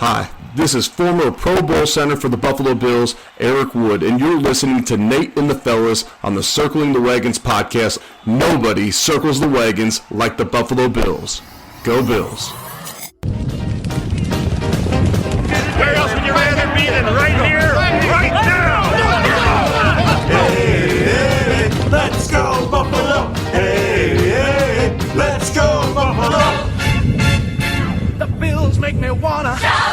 Hi, this is former Pro Bowl center for the Buffalo Bills, Eric Wood, and you're listening to Nate and the Fellas on the Circling the Wagons podcast. Nobody circles the wagons like the Buffalo Bills. Go Bills. Where else would you rather be than right here, right now? Hey, hey, let's go Buffalo! Hey, hey, let's go Buffalo! The Bills make me wanna shout!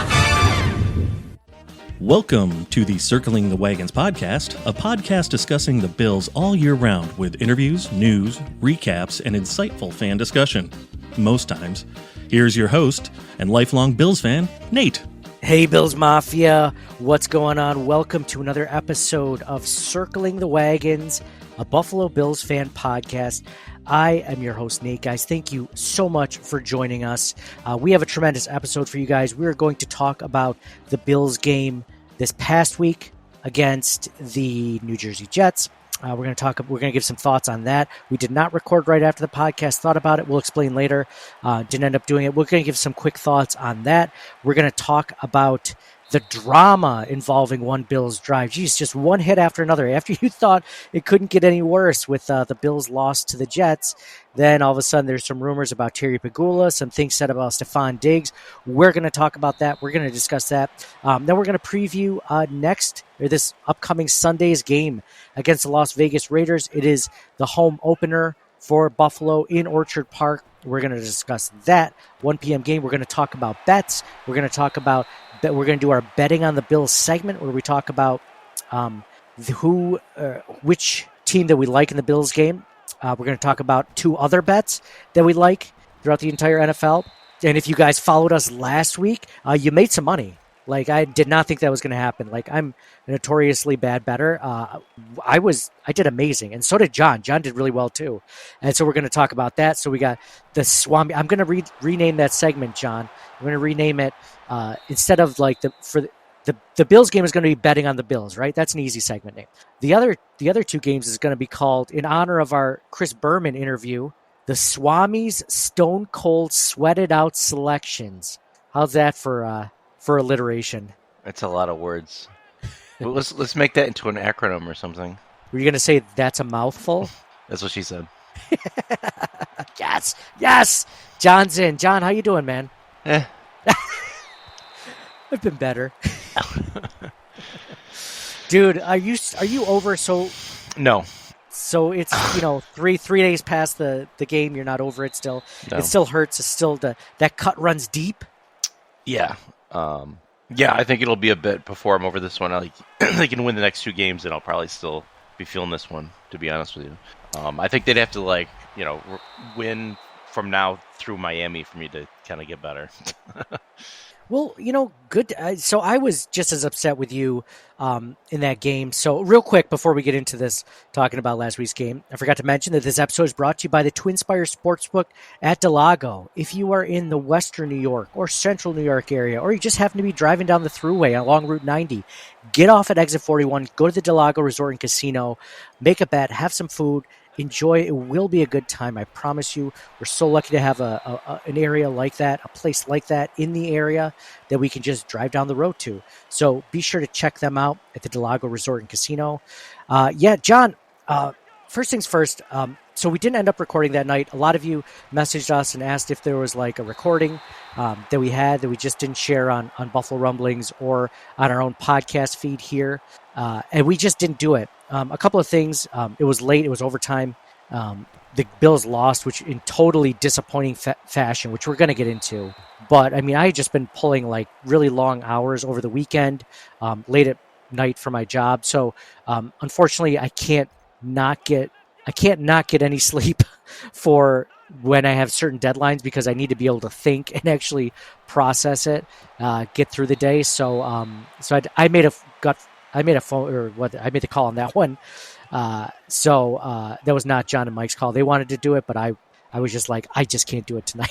Welcome to the Circling the Wagons podcast, a podcast discussing the Bills all year round with interviews, news, recaps, and insightful fan discussion. Most times. Here's your host and lifelong Bills fan, Nate. Hey, Bills Mafia. What's going on? Welcome to another episode of Circling the Wagons, a Buffalo Bills fan podcast. I am your host, Nate, guys. Thank you so much for joining us. We have a tremendous episode for you guys. We're going to talk about the Bills game this past week against the New Jersey Jets. We're going to give some thoughts on that. We did not record right after the podcast. Thought about it. We'll explain later. Didn't end up doing it. We're going to give some quick thoughts on that. We're going to talk about the drama involving one Bills drive. Geez, just one hit after another. After you thought it couldn't get any worse with the Bills' loss to the Jets, then all of a sudden there's some rumors about Terry Pegulas, some things said about Stefon Diggs. We're going to talk about that. We're going to discuss that. Then we're going to preview this upcoming Sunday's game against the Las Vegas Raiders. It is the home opener for Buffalo in Orchard Park. We're going to discuss that 1 p.m. game. We're going to talk about bets. We're going to do our betting on the Bills segment where we talk about which team that we like in the Bills game. We're going to talk about two other bets that we like throughout the entire NFL. And if you guys followed us last week, you made some money. Like, I did not think that was going to happen. Like, I'm a notoriously bad bettor. I did amazing, and so did John. John did really well too. And so we're going to talk about that. So we got the Swami. I'm going to rename that segment, John. I'm going to rename it instead of like the Bills game is going to be betting on the Bills, right? That's an easy segment name. The other two games is going to be called, in honor of our Chris Berman interview, the Swami's Stone Cold Sweated Out Selections. How's that for alliteration? That's a lot of words. Well, let's make that into an acronym or something. Were you going to say that's a mouthful? That's what she said. Yes. John's in. John, how you doing, man? I've been better. Dude, are you over? No. So it's three days past the game. You're not over it still. No. It still hurts. It's still that cut runs deep. Yeah. I think it'll be a bit before I'm over this one. They can win the next two games, and I'll probably still be feeling this one, to be honest with you. I think they'd have to win from now through Miami for me to kind of get better. Well, good. So I was just as upset with you in that game. So real quick, before we get into this, talking about last week's game, I forgot to mention that this episode is brought to you by the TwinSpire Sportsbook at Delago. If you are in the Western New York or Central New York area, or you just happen to be driving down the thruway along Route 90, get off at Exit 41, go to the Delago Resort and Casino, make a bet, have some food, enjoy. It will be a good time. I promise you. We're so lucky to have an area like that, a place like that in the area that we can just drive down the road to. So be sure to check them out at the Delago Resort and Casino. John, first things first. So we didn't end up recording that night. A lot of you messaged us and asked if there was like a recording that we had that we just didn't share on Buffalo Rumblings or on our own podcast feed here. And we just didn't do it. A couple of things. It was late. It was overtime. The Bills lost, which in totally disappointing fashion, which we're going to get into. But I mean, I had just been pulling like really long hours over the weekend, late at night for my job. So unfortunately, I can't not get any sleep for when I have certain deadlines because I need to be able to think and actually process it, get through the day. So I made the call on that one. That was not John and Mike's call. They wanted to do it, but I was just like, I just can't do it tonight.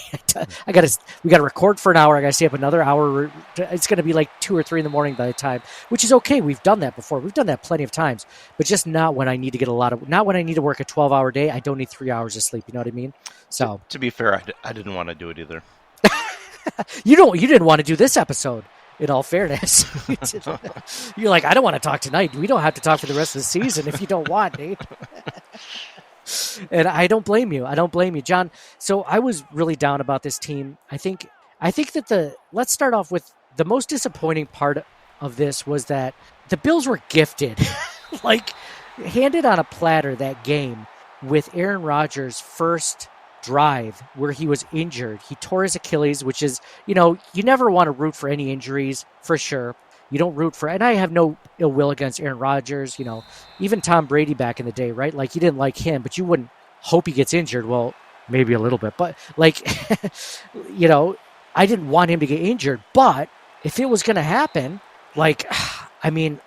we got to record for an hour. I got to stay up another hour. It's going to be like 2 or 3 in the morning by the time, which is okay. We've done that before. We've done that plenty of times, but just not when I need to not when I need to work a 12-hour day. I don't need 3 hours of sleep. You know what I mean? So to be fair, I didn't want to do it either. You didn't want to do this episode. in all fairness. You're like, I don't want to talk tonight. We don't have to talk for the rest of the season if you don't want, Nate. And I don't blame you. I don't blame you, John. So I was really down about this team. I think that let's start off with the most disappointing part of this was that the Bills were gifted, like handed on a platter that game with Aaron Rodgers' first drive where he was injured. He tore his Achilles, which is, you never want to root for any injuries for sure. You don't root for, and I have no ill will against Aaron Rodgers, even Tom Brady back in the day, right? Like you didn't like him, but you wouldn't hope he gets injured. Well, maybe a little bit, but like, I didn't want him to get injured, but if it was going to happen, like, I mean,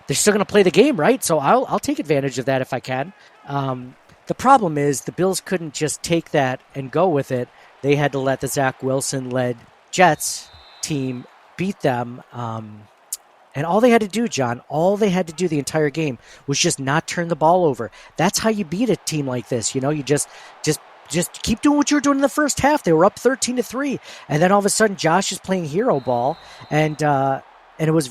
they're still going to play the game, right? So I'll take advantage of that if I can. The problem is the Bills couldn't just take that and go with it. They had to let the Zach Wilson-led Jets team beat them. And all they had to do, John, the entire game was just not turn the ball over. That's how you beat a team like this. You just keep doing what you were doing in the first half. They were up 13-3. And then all of a sudden Josh is playing hero ball. And it was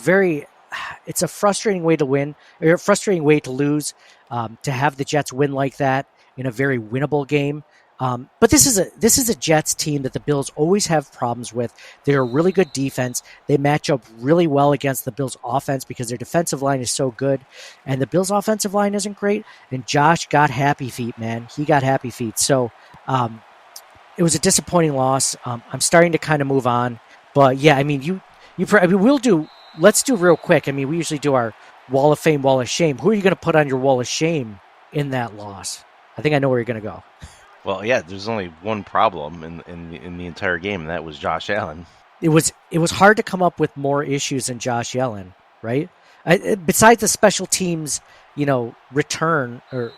it's a frustrating way to win, or a frustrating way to lose, to have the Jets win like that in a very winnable game. But this is a Jets team that the Bills always have problems with. They're a really good defense. They match up really well against the Bills offense because their defensive line is so good. And the Bills offensive line isn't great. And Josh got happy feet, man. He got happy feet. So it was a disappointing loss. I'm starting to kind of move on. But yeah, I mean, let's do real quick. I mean, we usually do our Wall of Fame, Wall of Shame. Who are you going to put on your Wall of Shame in that loss? I think I know where you're going to go. Well, yeah, there's only one problem in the entire game, and that was Josh Allen. It was hard to come up with more issues than Josh Allen, right? Besides the special teams, return or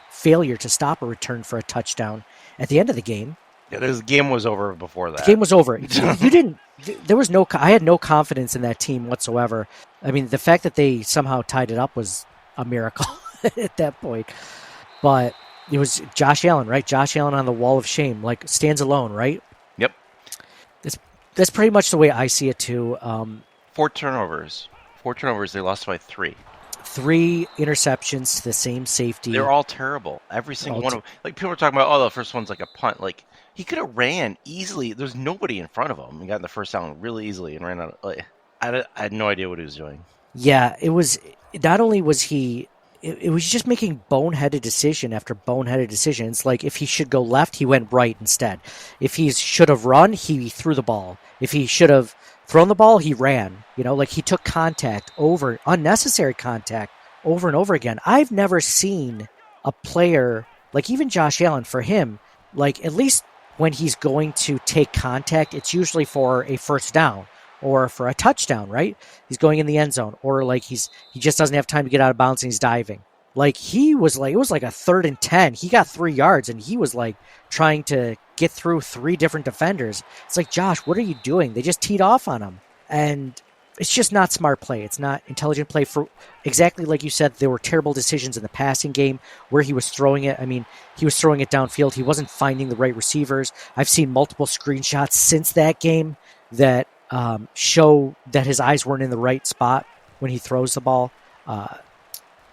failure to stop a return for a touchdown at the end of the game. Yeah, the game was over before that. The game was over. You didn't. There was I had no confidence in that team whatsoever. I mean, the fact that they somehow tied it up was a miracle at that point. But it was Josh Allen, right? Josh Allen on the Wall of Shame, like stands alone, right? Yep. That's pretty much the way I see it too. 4 turnovers. They lost by 3. 3 interceptions to the same safety. They're all terrible. Every single one of them. Like people were talking about, the first one's like a punt. Like he could have ran easily. There's nobody in front of him. He got in the first down really easily and ran out. I had no idea what he was doing. Yeah, it was. Not only was he. It was just making boneheaded decision after boneheaded decision. It's like if he should go left, he went right instead. If he should have run, he threw the ball. If he should have thrown the ball, he ran. Like he took unnecessary contact over and over again. I've never seen a player, like even Josh Allen, for him, like at least when he's going to take contact, it's usually for a first down or for a touchdown, right? He's going in the end zone, or like he just doesn't have time to get out of bounds and he's diving. Like it was like a 3rd and 10. He got 3 yards and he was like trying to get through 3 different defenders. It's like, Josh, what are you doing? They just teed off on him. And it's just not smart play. It's not intelligent play. For exactly like you said, there were terrible decisions in the passing game where he was throwing it. I mean, he was throwing it downfield. He wasn't finding the right receivers. I've seen multiple screenshots since that game that show that his eyes weren't in the right spot when he throws the ball.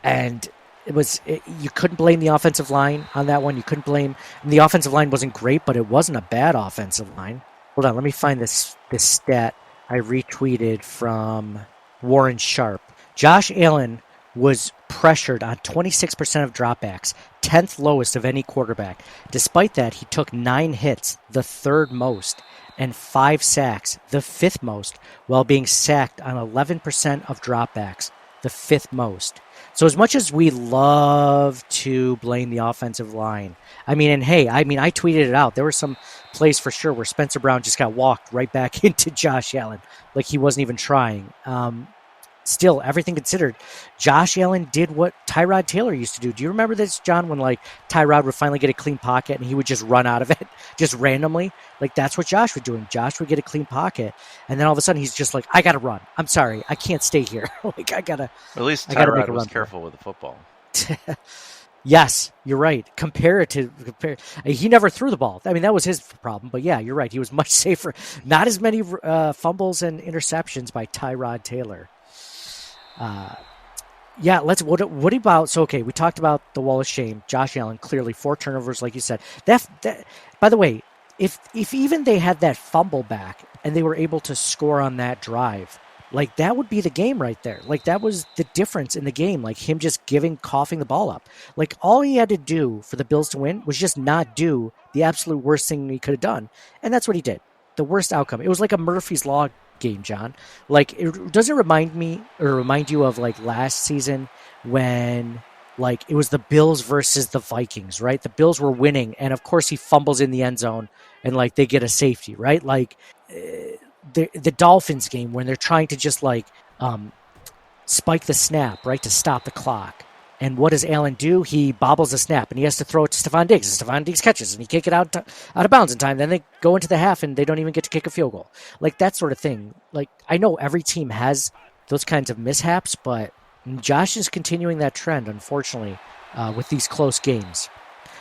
And you couldn't blame the offensive line on that one. You couldn't blame, the offensive line wasn't great, but it wasn't a bad offensive line. Hold on, let me find this stat I retweeted from Warren Sharp. Josh Allen was pressured on 26% of dropbacks, 10th lowest of any quarterback. Despite that, he took 9 hits, the 3rd most, and 5 sacks, the 5th most, while being sacked on 11% of dropbacks, the 5th most. So as much as we love to blame the offensive line, I tweeted it out. There were some plays for sure where Spencer Brown just got walked right back into Josh Allen, like he wasn't even trying. Still, everything considered, Josh Allen did what Tyrod Taylor used to do. Do you remember this, John, when like Tyrod would finally get a clean pocket and he would just run out of it just randomly? Like that's what Josh was doing. Josh would get a clean pocket and then all of a sudden he's just like, I got to run. I'm sorry. I can't stay here. Like I got to. At least Tyrod was careful with the football. Yes, you're right. He never threw the ball. I mean, that was his problem. But yeah, you're right. He was much safer. Not as many fumbles and interceptions by Tyrod Taylor. Yeah, what about, so okay, we talked about the wall of shame. Josh Allen, clearly 4 turnovers, like you said. That by the way, if even they had that fumble back and they were able to score on that drive, like that would be the game right there. Like that was the difference in the game. Like him just coughing the ball up. Like all he had to do for the Bills to win was just not do the absolute worst thing he could have done. And that's what he did. The worst outcome. It was like a Murphy's Law game, John. Like it doesn't remind you of like last season when like it was the Bills versus the Vikings, right? The Bills were winning, and of course he fumbles in the end zone, and like they get a safety, right? Like the Dolphins game when they're trying to just like spike the snap, right, to stop the clock. And what does Allen do? He bobbles the snap, and he has to throw it to Stefon Diggs. And Stefon Diggs catches, and he kick it out of bounds in time. Then they go into the half, and they don't even get to kick a field goal. Like, that sort of thing. Like, I know every team has those kinds of mishaps, but Josh is continuing that trend, unfortunately, with these close games.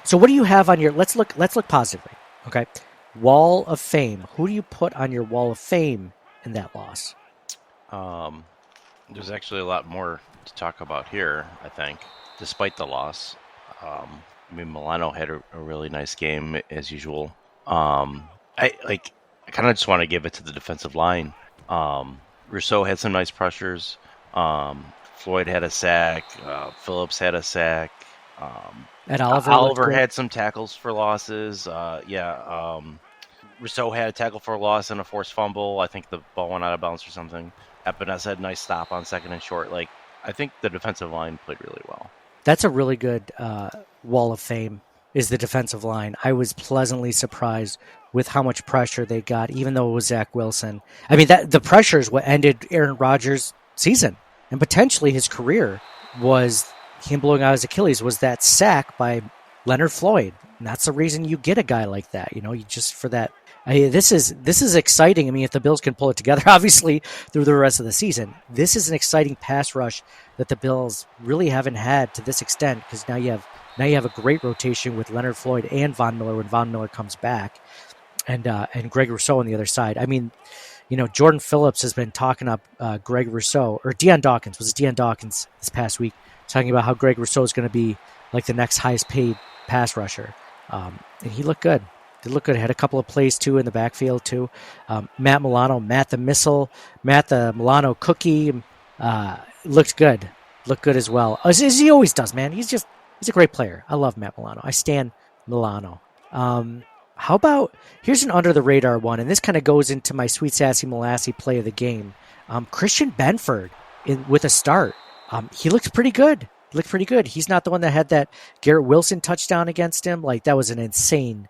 So what do you have on your... Let's look positively, okay? Wall of Fame. Who do you put on your Wall of Fame in that loss? There's actually a lot more to talk about here, I think, despite the loss. I mean, Milano had a really nice game, as usual. I kind of just want to give it to the defensive line. Rousseau had some nice pressures. Floyd had a sack. Phillips had a sack. And Oliver had some tackles for losses. Rousseau had a tackle for a loss and a forced fumble. I think the ball went out of bounds or something. Epinesa had a nice stop on 2nd and short. Like, I think the defensive line played really well. That's a really good Wall of Fame, is the defensive line. I was pleasantly surprised with how much pressure they got, even though it was Zach Wilson. I mean, the pressure is what ended Aaron Rodgers' season, and potentially his career was him blowing out his Achilles, was that sack by Leonard Floyd. And that's the reason you get a guy like that, you just for that. This is exciting. I mean, if the Bills can pull it together, obviously, through the rest of the season, this is an exciting pass rush that the Bills really haven't had to this extent, because now you have a great rotation with Leonard Floyd and Von Miller when Von Miller comes back, and Greg Rousseau on the other side. I mean, Jordan Phillips has been talking up Greg Rousseau, or Deion Dawkins. Was it Deion Dawkins this past week, talking about how Greg Rousseau is going to be like the next highest paid pass rusher, and he looked good. They look good. Had a couple of plays, too, in the backfield, too. Matt Milano, Matt the Milano Cookie, looked good. Looked good as well. As he always does, man. He's a great player. I love Matt Milano. I stand Milano. How about, here's an under-the-radar one, and this kind of goes into my Sweet Sassy Molassy play of the game. Christian Benford with a start. He looked pretty good. He's not the one that had that Garrett Wilson touchdown against him. Like, that was an insane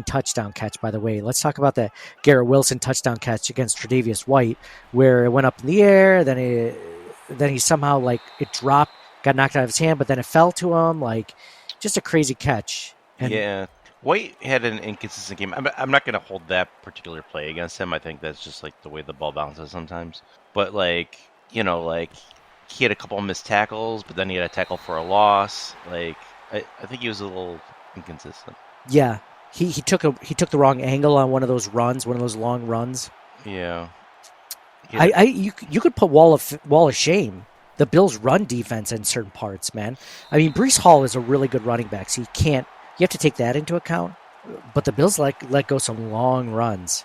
touchdown catch, by the way. Let's talk about that Garrett Wilson touchdown catch against Tre'Davious White, where it went up in the air, then he somehow, like, it dropped, got knocked out of his hand, but then it fell to him. Like, just a crazy catch. And White had an inconsistent game. I'm not going to hold that particular play against him. I think that's just, like, the way the ball bounces sometimes. But, like, he had a couple of missed tackles, but then he had a tackle for a loss. Like, I think he was a little inconsistent. Yeah. He took the wrong angle on one of those long runs. Yeah. You could put wall of shame the Bills' run defense in certain parts, man. I mean, Breece Hall is a really good running back, so you have to take that into account. But the Bills let go some long runs.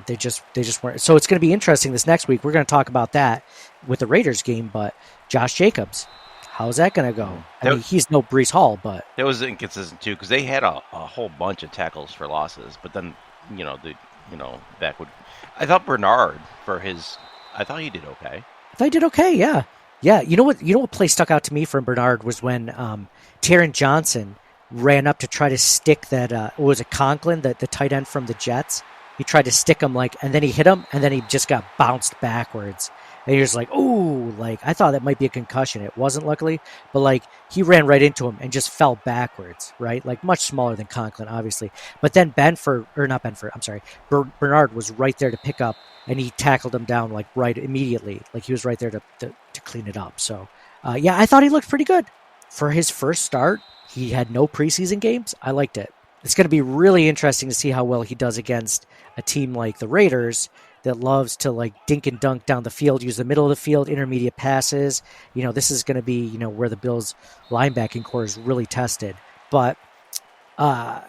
They just weren't. So it's going to be interesting this next week. We're going to talk about that with the Raiders game, but Josh Jacobs, how's that going to go? I mean, he's no Breece Hall, but that was inconsistent too, because they had a whole bunch of tackles for losses, but then back would. I thought Bernard I thought he did okay. Yeah. You know what play stuck out to me from Bernard was when Taron Johnson ran up to try to stick that. Was it Conklin, the tight end from the Jets? He tried to stick him, and then he hit him, and then he just got bounced backwards. And you're just like, ooh, I thought that might be a concussion. It wasn't, luckily. But, he ran right into him and just fell backwards, right? Much smaller than Conklin, obviously. But then Bernard was right there to pick up, and he tackled him down, right immediately. He was right there to clean it up. So, I thought he looked pretty good. For his first start, He had no preseason games. I liked it. It's going to be really interesting to see how well he does against a team like the Raiders that loves to like dink and dunk down the field, use the middle of the field, intermediate passes. This is going to be, where the Bills linebacking core is really tested. But, I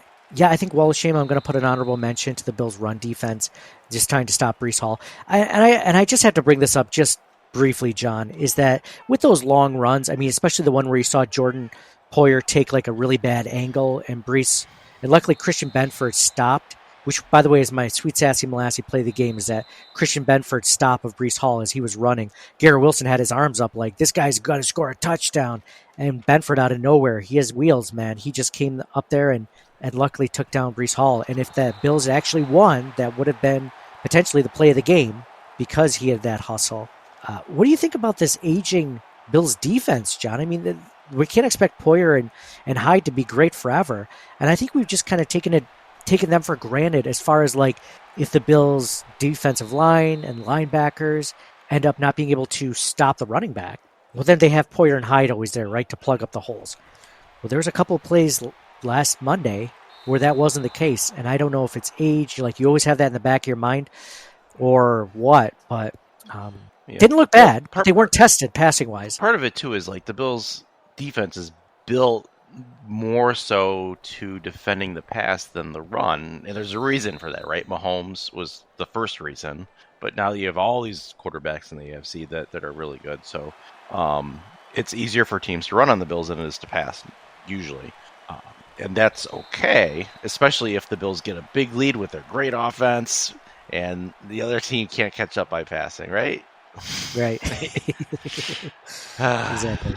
think Wall of Shame, I'm going to put an honorable mention to the Bills' run defense, just trying to stop Breece Hall. I just have to bring this up just briefly, John, is that with those long runs, I mean, especially the one where you saw Jordan Poyer take like a really bad angle and Breece, and luckily Christian Benford stopped, which, by the way, is my sweet, sassy, molassy play of the game, is that Christian Benford's stop of Breece Hall as he was running. Garrett Wilson had his arms up like, this guy's going to score a touchdown. And Benford out of nowhere, he has wheels, man. He just came up there and luckily took down Breece Hall. And if the Bills actually won, that would have been potentially the play of the game because he had that hustle. What do you think about this aging Bills defense, John? I mean, we can't expect Poyer and Hyde to be great forever. And I think we've just kind of taken them for granted as far as like if the Bills' defensive line and linebackers end up not being able to stop the running back, well, then they have Poyer and Hyde always there, right, to plug up the holes. Well, there was a couple of plays last Monday where that wasn't the case, and I don't know if it's age, like you always have that in the back of your mind, or what, but didn't look bad. They weren't tested passing-wise. Part of it, too, is like the Bills' defense is built more so to defending the pass than the run, and there's a reason for that, right? Mahomes was the first reason, but now you have all these quarterbacks in the AFC that are really good, so it's easier for teams to run on the Bills than it is to pass, usually. And that's okay, especially if the Bills get a big lead with their great offense and the other team can't catch up by passing, right? Right. Exactly.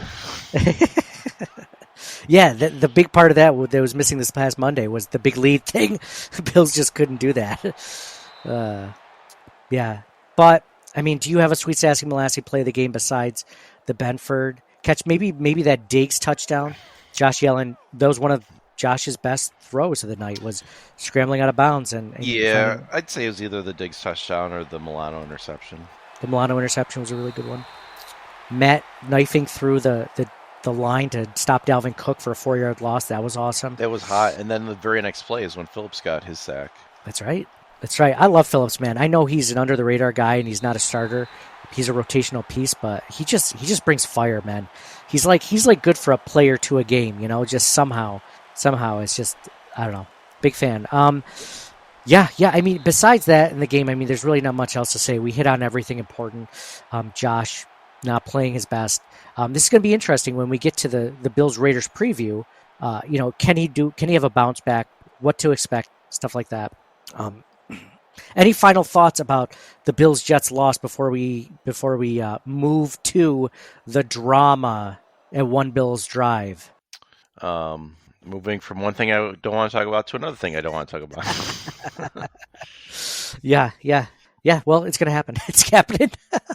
Yeah, the big part of that was missing this past Monday was the big lead thing. The Bills just couldn't do that. Yeah. But, I mean, do you have a sweet, sassy, molassy play of the game besides the Benford catch? Maybe that Diggs touchdown. Josh Allen, that was one of Josh's best throws of the night, was scrambling out of bounds. Yeah, I'd say it was either the Diggs touchdown or the Milano interception. The Milano interception was a really good one. Matt knifing through the line to stop Dalvin Cook for a 4-yard loss. That was awesome. That was hot. And then the very next play is when Phillips got his sack. That's right. I love Phillips, man. I know he's an under-the-radar guy and he's not a starter. He's a rotational piece, but he just brings fire, man. He's like good for a play or two a game, just somehow it's just, I don't know. Big fan. Yeah. I mean, besides that in the game, I mean, there's really not much else to say. We hit on everything important. Josh not playing his best. This is going to be interesting when we get to the Bills Raiders preview. Can he have a bounce back? What to expect? Stuff like that. Any final thoughts about the Bills Jets loss before we move to the drama at One Bills Drive? Moving from one thing I don't want to talk about to another thing I don't want to talk about. Yeah. Well, it's going to happen. It's happening.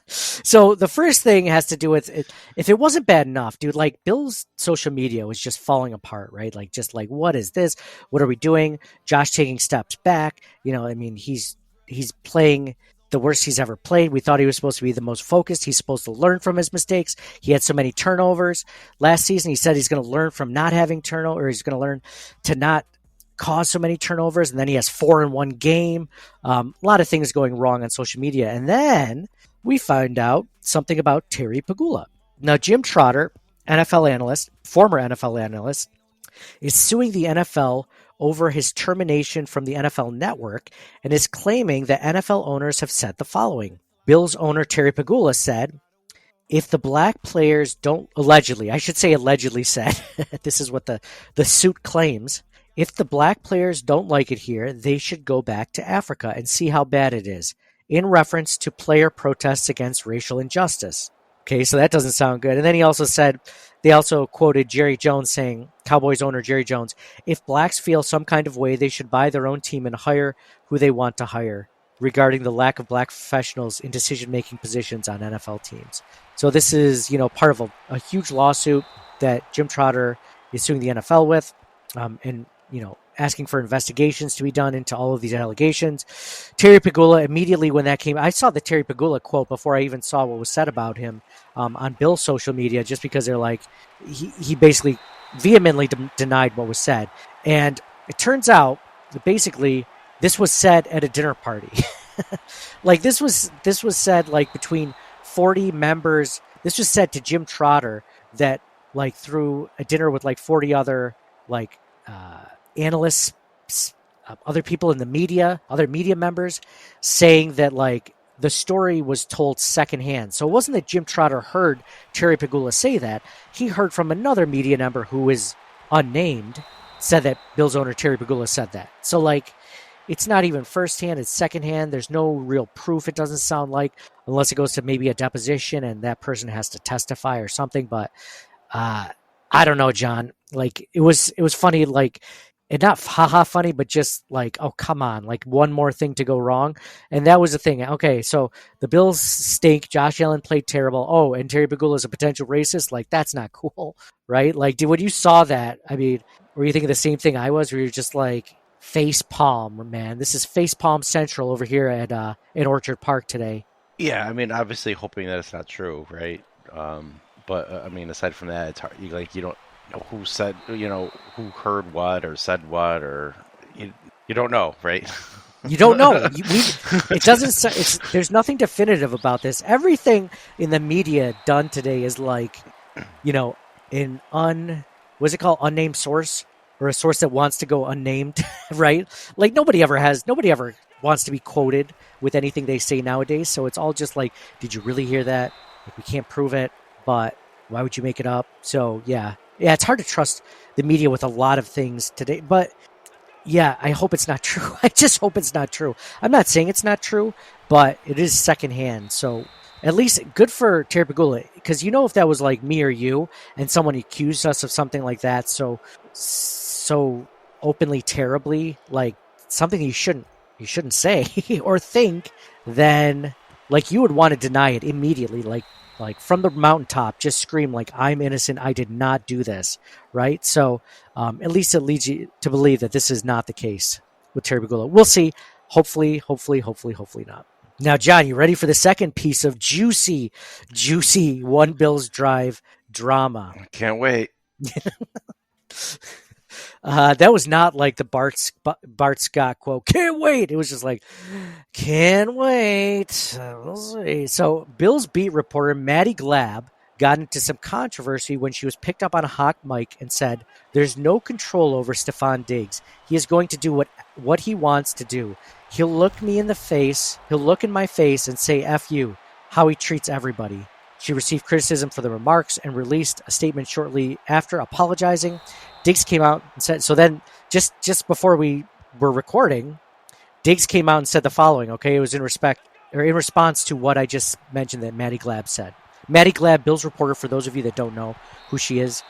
So the first thing has to do with if it wasn't bad enough, dude, like Bill's social media was just falling apart, right? Like, just like, what is this? What are we doing? Josh taking steps back. I mean, he's playing the worst he's ever played. We thought he was supposed to be the most focused. He's supposed to learn from his mistakes. He had so many turnovers last season. He said he's going to learn from not having turnover. He's going to learn to not cause so many turnovers. And then he has 4 in one game. A lot of things going wrong on social media. And then we find out something about Terry Pegulas. Now, Jim Trotter, NFL analyst, former NFL analyst, is suing the NFL over his termination from the NFL Network and is claiming that NFL owners have said the following. Bills owner Terry Pegulas said, if the black players don't, allegedly said, this is what the suit claims, if the black players don't like it here, they should go back to Africa and see how bad it is, in reference to player protests against racial injustice. Okay, so that doesn't sound good. And then he also said, they also quoted Jerry Jones saying, Cowboys owner Jerry Jones, if blacks feel some kind of way, they should buy their own team and hire who they want to hire, regarding the lack of black professionals in decision-making positions on NFL teams. So this is, part of a huge lawsuit that Jim Trotter is suing the NFL with, and asking for investigations to be done into all of these allegations. Terry Pegulas, immediately when that came, I saw the Terry Pegulas quote before I even saw what was said about him on Bill's social media, just because they're like, he basically vehemently denied what was said. And it turns out that basically this was said at a dinner party. Like this was said like between 40 members. This was said to Jim Trotter that like through a dinner with like 40 other like analysts, other people in the media, other media members, saying that like the story was told secondhand. So it wasn't that Jim Trotter heard Terry Pegulas say that. He heard from another media member who is unnamed, said that Bills owner Terry Pegulas said that. So like, it's not even firsthand, it's secondhand. There's no real proof, it doesn't sound like, unless it goes to maybe a deposition and that person has to testify or something. But I don't know, John. Like it was funny, like, and not haha funny, but just like, oh, come on, like one more thing to go wrong. And that was the thing. Okay, so the Bills stink. Josh Allen played terrible. Oh, and Terry Pegulas is a potential racist. Like, that's not cool, right? Like, when you saw that, I mean, were you thinking the same thing I was? Where you're just like, face palm, man. This is face palm central over here at in Orchard Park today. Yeah, I mean, obviously hoping that it's not true, right? But I mean, aside from that, it's hard. You don't know who said, who heard what or said what, or you don't know, right? You don't know. It doesn't. There's nothing definitive about this. Everything in the media done today is like, what's it called? Unnamed source, or a source that wants to go unnamed, right? Like nobody ever wants to be quoted with anything they say nowadays. So it's all just like, did you really hear that? Like, we can't prove it, but why would you make it up? So yeah, it's hard to trust the media with a lot of things today, but yeah, I hope it's not true. I just hope it's not true. I'm not saying it's not true, but it is secondhand. So at least good for Terry Pegulas, because if that was like me or you and someone accused us of something like that, so openly, terribly, like something you shouldn't say or think, then like you would want to deny it immediately, like from the mountaintop, just scream like, I'm innocent, I did not do this, right? So at least it leads you to believe that this is not the case with Terry Pegulas. We'll see. Hopefully not. Now, John, you ready for the second piece of juicy One Bills Drive drama? I can't wait. That was not like the Bart Scott quote, can't wait. It was just like, can't wait. We'll see. So Bills beat reporter Maddy Glab got into some controversy when she was picked up on a hot mic and said, there's no control over Stefon Diggs. He is going to do what he wants to do. He'll look me in the face. He'll look in my face and say, F you, how he treats everybody. She received criticism for the remarks and released a statement shortly after apologizing. Diggs came out and said, so then just before we were recording, Diggs came out and said the following, okay? It was in response to what I just mentioned that Maddy Glab said. Maddy Glab, Bills reporter, for those of you that don't know who she is,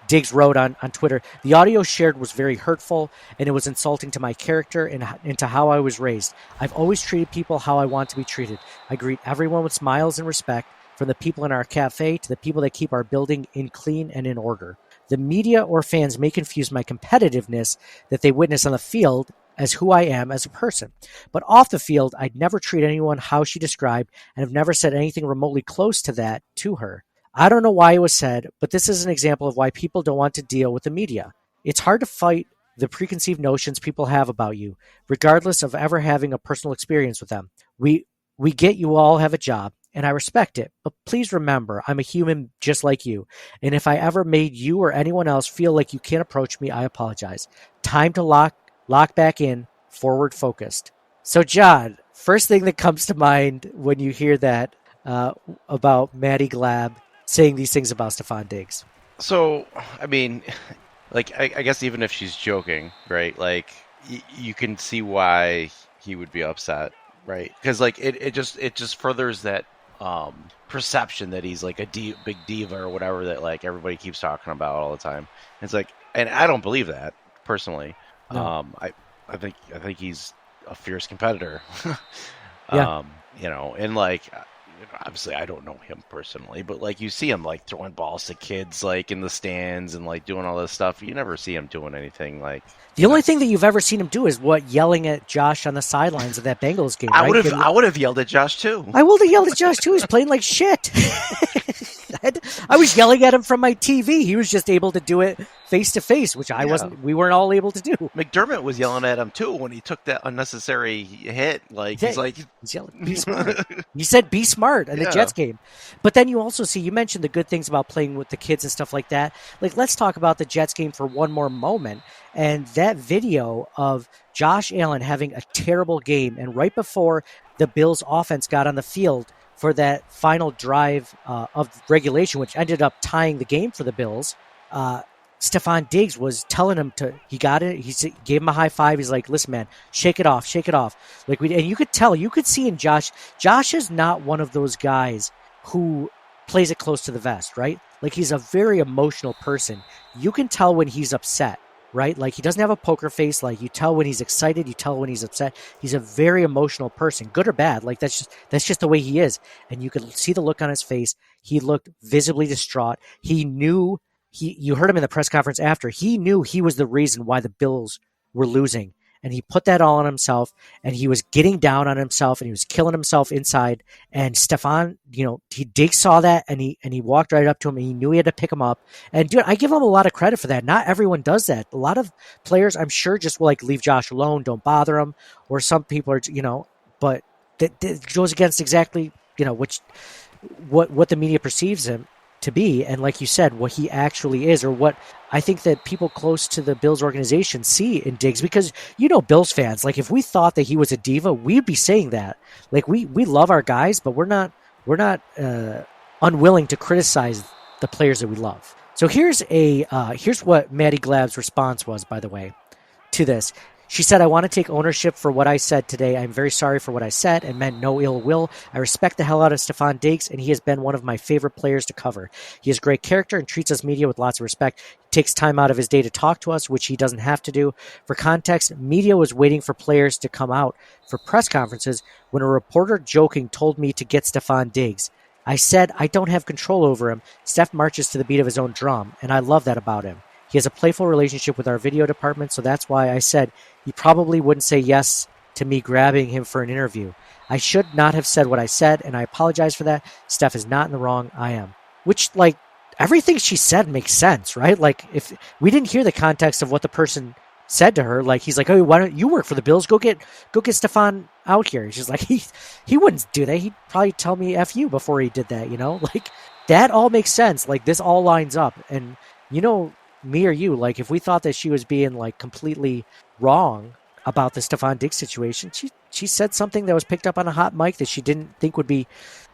Diggs wrote on Twitter, the audio shared was very hurtful and it was insulting to my character and to how I was raised. I've always treated people how I want to be treated. I greet everyone with smiles and respect, from the people in our cafe to the people that keep our building in clean and in order. The media or fans may confuse my competitiveness that they witness on the field as who I am as a person. But off the field, I'd never treat anyone how she described and have never said anything remotely close to that to her. I don't know why it was said, but this is an example of why people don't want to deal with the media. It's hard to fight the preconceived notions people have about you, regardless of ever having a personal experience with them. We get you all have a job, and I respect it, but please remember, I'm a human just like you, and if I ever made you or anyone else feel like you can't approach me, I apologize. Time to lock back in, forward focused. So, John, first thing that comes to mind when you hear that about Maddy Glab saying these things about Stefon Diggs. So, I mean, like, I guess even if she's joking, right? Like, you can see why he would be upset, right? Because like it just furthers that perception that he's like a big diva or whatever that like everybody keeps talking about all the time. It's like, and I don't believe that personally. No. I think he's a fierce competitor. Yeah. And like, obviously I don't know him personally, but like you see him like throwing balls to kids like in the stands and like doing all this stuff. You never see him doing anything like. The only thing that you've ever seen him do is yelling at Josh on the sidelines of that Bengals game. I would have yelled at Josh too. I would have yelled at Josh too. He's playing like shit. I was yelling at him from my TV. He was just able to do it face to face, which I wasn't. We weren't all able to do. McDermott was yelling at him too when he took that unnecessary hit. Like he's yelling, "Be smart." He said, "Be smart" in the Jets game. But then you also see, you mentioned the good things about playing with the kids and stuff like that. Like, let's talk about the Jets game for one more moment. And that video of Josh Allen having a terrible game, and right before the Bills offense got on the field for that final drive of regulation, which ended up tying the game for the Bills, Stefon Diggs was telling him he got it. He gave him a high five. He's like, "Listen, man, shake it off. And you could see in Josh is not one of those guys who plays it close to the vest, right? Like, he's a very emotional person. You can tell when he's upset, right? Like, he doesn't have a poker face. Like, you tell when he's excited, you tell when he's upset. He's a very emotional person, good or bad. Like, that's just the way he is. And you could see the look on his face. He looked visibly distraught. He knew you heard him in the press conference after. He knew he was the reason why the Bills were losing. And he put that all on himself, and he was getting down on himself, and he was killing himself inside. And Stefon, Diggs saw that, and he walked right up to him, and he knew he had to pick him up. And dude, I give him a lot of credit for that. Not everyone does that. A lot of players, I'm sure, just will leave Josh alone, don't bother him. Or some people are, but that goes against exactly, what the media perceives him to be, and like you said, what he actually is, or what I think that people close to the Bills organization see in Diggs. Because Bills fans, like, if we thought that he was a diva, we'd be saying that. Like, we love our guys, but we're not unwilling to criticize the players that we love. So here's what Maddy Glab's response was, by the way, to this. She said, "I want to take ownership for what I said today. I'm very sorry for what I said and meant no ill will. I respect the hell out of Stefon Diggs, and he has been one of my favorite players to cover. He has great character and treats us media with lots of respect. He takes time out of his day to talk to us, which he doesn't have to do. For context, media was waiting for players to come out for press conferences when a reporter joking told me to get Stefon Diggs. I said I don't have control over him. Steph marches to the beat of his own drum, and I love that about him. He has a playful relationship with our video department, so that's why I said he probably wouldn't say yes to me grabbing him for an interview. I should not have said what I said, and I apologize for that. Steph is not in the wrong. I am." Which, everything she said makes sense, right? Like, if we didn't hear the context of what the person said to her, like, he's like, "Oh, why don't you work for the Bills? Go get Stefon out here." She's like, he wouldn't do that. He'd probably tell me F you before he did that, Like, that all makes sense. Like, this all lines up. And, me or you, like, if we thought that she was being completely wrong about the Stefon Diggs situation, she said something that was picked up on a hot mic that she didn't think would be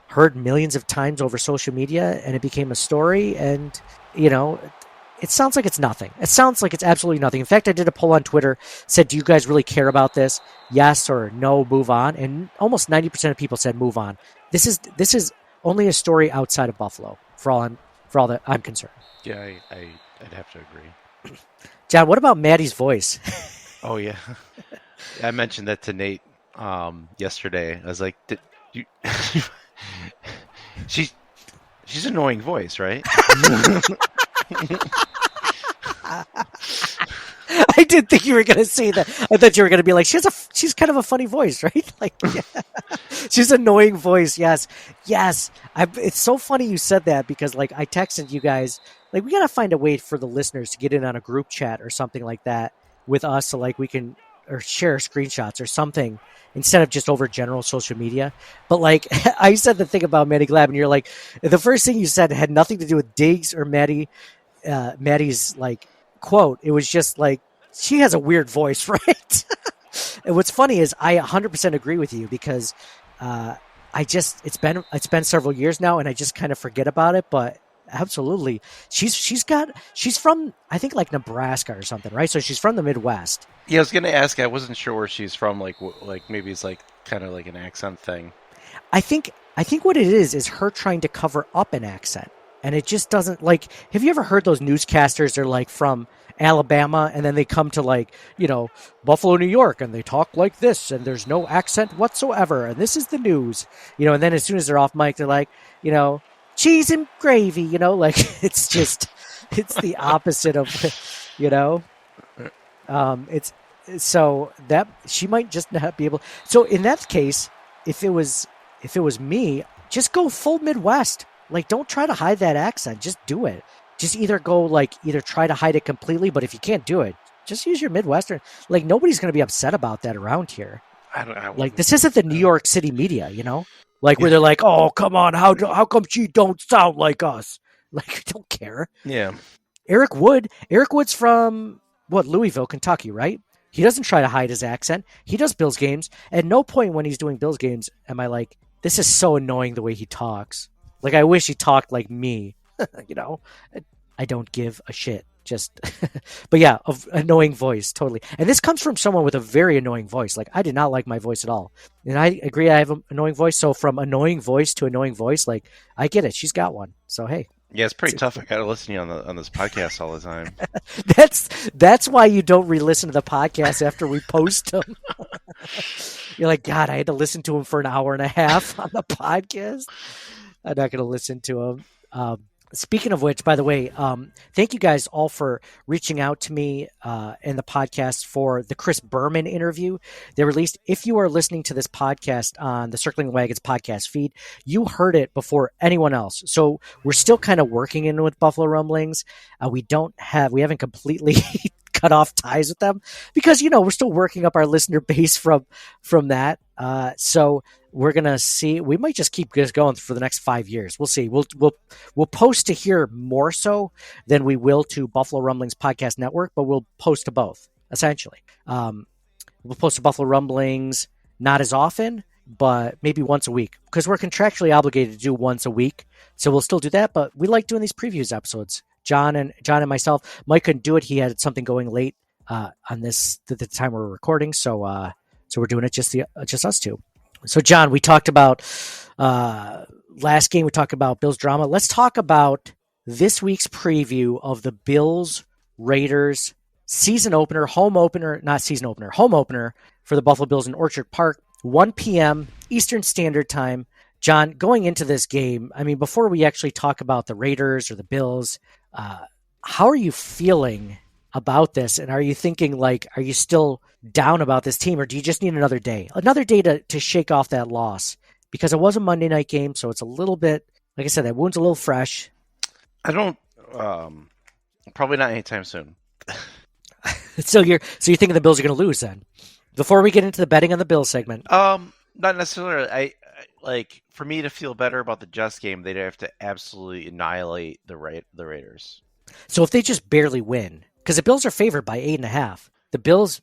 heard millions of times over social media, and it became a story. And it sounds like it's nothing. It sounds like it's absolutely nothing. In fact, I did a poll on Twitter, said, "Do you guys really care about this? Yes or no, move on." And almost 90% of people said move on. This is only a story outside of Buffalo for all that I'm concerned. Yeah, I'd have to agree. John, what about Maddie's voice? Oh yeah, I mentioned that to Nate yesterday. I was like, she's an annoying voice, right? I did think you were going to say that. I thought you were going to be like, she's kind of a funny voice, right? Like, yeah. She's an annoying voice. Yes. It's so funny you said that, because I texted you guys, we got to find a way for the listeners to get in on a group chat or something like that with us, so we can, or share screenshots or something instead of just over general social media. But I said the thing about Maddy Glab, and you're like, the first thing you said had nothing to do with Diggs or Maddie's quote. It was just she has a weird voice, right? And what's funny is I 100% agree with you, because it's been several years now, and I just kind of forget about it. But absolutely, she's from, I think, Nebraska or something, right? So she's from the Midwest. Yeah, I was gonna ask. I wasn't sure where she's from. Maybe it's kind of an accent thing. I think what it is her trying to cover up an accent, and it just doesn't. Have you ever heard those newscasters? They're from Alabama, and then they come to Buffalo, New York, and they talk like this, and there's no accent whatsoever, and this is the news, and then as soon as they're off mic, they're like, cheese and gravy, it's the opposite of, it's so that she might just not be able. So in that case, if it was me, just go full Midwest. Like, don't try to hide that accent. Just do it. Just either try to hide it completely, but if you can't do it, just use your Midwestern. Like, nobody's going to be upset about that around here. Like, this isn't the New York City media, Like, where they're like, oh, come on, how come she don't sound like us? Like, I don't care. Yeah. Eric Wood's from, Louisville, Kentucky, right? He doesn't try to hide his accent. He does Bills games. At no point when he's doing Bills games am I like, this is so annoying the way he talks. Like, I wish he talked like me, I don't give a shit. Just, but yeah, annoying voice, totally. And this comes from someone with a very annoying voice. Like, I did not like my voice at all. And I agree I have an annoying voice. So from annoying voice to annoying voice, like, I get it. She's got one. So, hey. Yeah, it's pretty tough. I got to listen to you on this podcast all the time. That's why you don't re-listen to the podcast after we post them. You're like, God, I had to listen to him for an hour and a half on the podcast. I'm not going to listen to him. Speaking of which, by the way, thank you guys all for reaching out to me in the podcast for the Chris Berman interview they released. If you are listening to this podcast on the Circling the Wagons podcast feed, you heard it before anyone else. So we're still kind of working in with Buffalo Rumblings. We haven't completely cut off ties with them because, we're still working up our listener base from that. So we're going to see, we might just keep this going for the next 5 years. We'll see. We'll post to here more so than we will to Buffalo Rumblings Podcast Network, but we'll post to both essentially. We'll post to Buffalo Rumblings not as often, but maybe once a week because we're contractually obligated to do once a week. So we'll still do that, but we like doing these previews episodes. John and myself. Mike couldn't do it. He had something going late on this at the time we're recording. So we're doing it just us two. So John, we talked about last game. We talked about Bills drama. Let's talk about this week's preview of the Bills Raiders home opener for the Buffalo Bills in Orchard Park, 1 p.m. Eastern Standard Time. John, going into this game, I mean, before we actually talk about the Raiders or the Bills, how are you feeling about this? And are you thinking are you still down about this team or do you just need another day to shake off that loss? Because it was a Monday night game. So it's a little bit, like I said, that wound's a little fresh. I don't, probably not anytime soon. So you're thinking the Bills are going to lose then? Before we get into the betting on the Bills segment. Not necessarily. I for me to feel better about the Jets game, they'd have to absolutely annihilate the Raiders. So if they just barely win, because the Bills are favored by 8.5.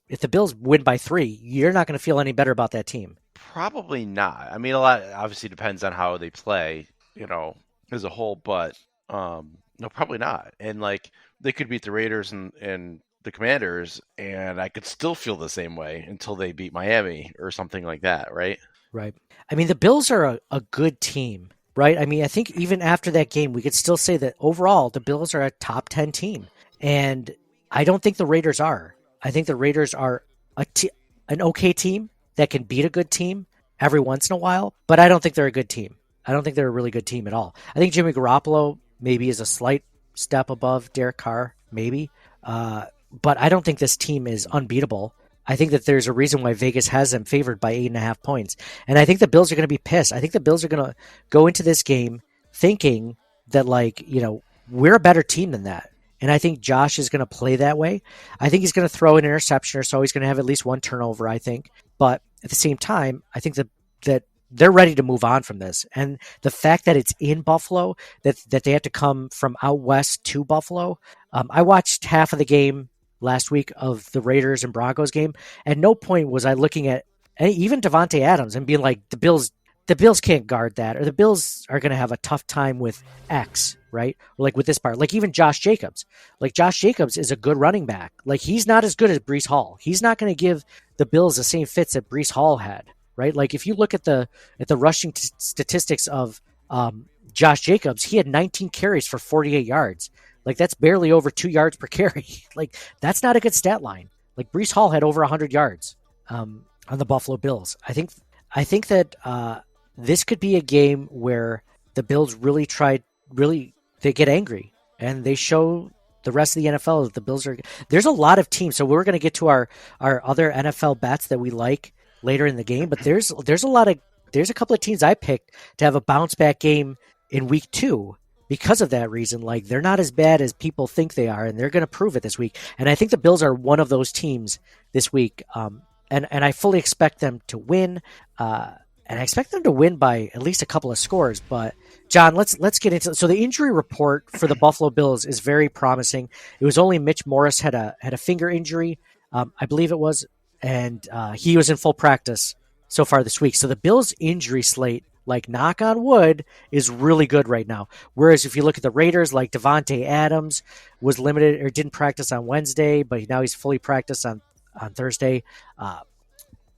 If the Bills win by 3, you're not going to feel any better about that team. Probably not. I mean, a lot obviously depends on how they play, as a whole, but no, probably not. And they could beat the Raiders and the Commanders, and I could still feel the same way until they beat Miami or something like that, right? Right. I mean, the Bills are a good team, right? I mean, I think even after that game, we could still say that overall the Bills are a top 10 team. And I don't think the Raiders are. I think the Raiders are an okay team that can beat a good team every once in a while, but I don't think they're a good team. I don't think they're a really good team at all. I think Jimmy Garoppolo maybe is a slight step above Derek Carr, maybe. But I don't think this team is unbeatable. I think that there's a reason why Vegas has them favored by 8.5 points. And I think the Bills are going to be pissed. I think the Bills are going to go into this game thinking that, we're a better team than that. And I think Josh is going to play that way. I think he's going to throw an interception or so. He's going to have at least one turnover, I think. But at the same time, I think that they're ready to move on from this. And the fact that it's in Buffalo, that they have to come from out west to Buffalo. I watched half of the game last week of the Raiders and Broncos game. At no point was I looking at even Devontae Adams and being like, the Bills can't guard that, or the Bills are going to have a tough time with X, right? Or with this part, even Josh Jacobs. Josh Jacobs is a good running back. He's not as good as Breece Hall. He's not going to give the Bills the same fits that Breece Hall had, right? If you look at the rushing statistics of Josh Jacobs, he had 19 carries for 48 yards. That's barely over 2 yards per carry. That's not a good stat line. Breece Hall had over 100 yards on the Buffalo Bills. I think that this could be a game where the Bills really they get angry and they show the rest of the NFL that the Bills are. There's a lot of teams. So we're going to get to our other NFL bets that we like later in the game. But there's a couple of teams I picked to have a bounce back game in week 2 because of that reason. Like, they're not as bad as people think they are, and they're going to prove it this week. And I think the Bills are one of those teams this week. And I fully expect them to win. And I expect them to win by at least a couple of scores. But John, let's get into it. So the injury report for the Buffalo Bills is very promising. It was only Mitch Morris had a finger injury, I believe it was, and he was in full practice so far this week. So the Bills injury slate, like knock on wood, is really good right now. Whereas if you look at the Raiders, like Devontae Adams was limited or didn't practice on Wednesday, but now he's fully practiced on Thursday.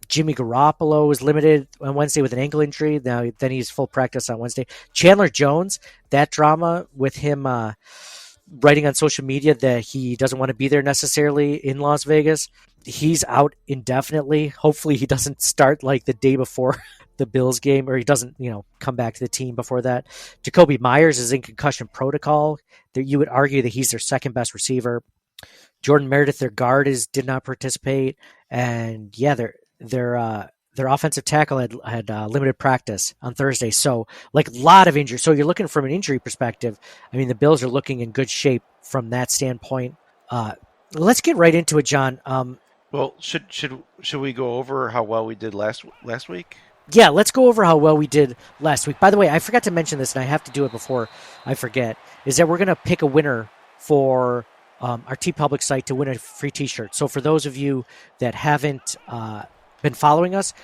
Jimmy Garoppolo was limited on Wednesday with an ankle injury. Then he's full practice on Wednesday. Chandler Jones, that drama with him writing on social media that he doesn't want to be there necessarily in Las Vegas. He's out indefinitely. Hopefully he doesn't start like the day before the Bills game, or he doesn't, come back to the team before that. Jacoby Myers is in concussion protocol. You would argue that he's their second best receiver. Jordan Meredith, their guard, did not participate. And yeah, their offensive tackle had limited practice on Thursday. So like a lot of injuries. So you're looking from an injury perspective. I mean, the Bills are looking in good shape from that standpoint. Let's get right into it, John. Well, should we go over how well we did last week? Yeah, let's go over how well we did last week. By the way, I forgot to mention this, and I have to do it before I forget, is that we're going to pick a winner for our TeePublic site to win a free T-shirt. So for those of you that haven't been following us,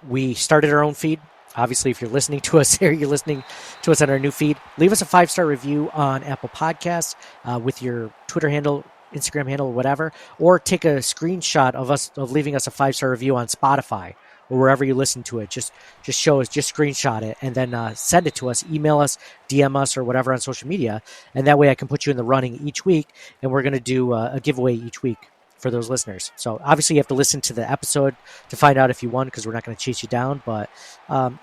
we started our own feed. Obviously, if you're listening to us here, you're listening to us on our new feed. Leave us a 5-star review on Apple Podcasts with your Twitter handle, Instagram handle, whatever, or take a screenshot of leaving us a 5-star review on Spotify or wherever you listen to it. Just show us, just screenshot it, and then send it to us, email us, DM us, or whatever on social media, and that way I can put you in the running each week, and we're going to do a giveaway each week for those listeners. So obviously you have to listen to the episode to find out if you won, because we're not going to chase you down, but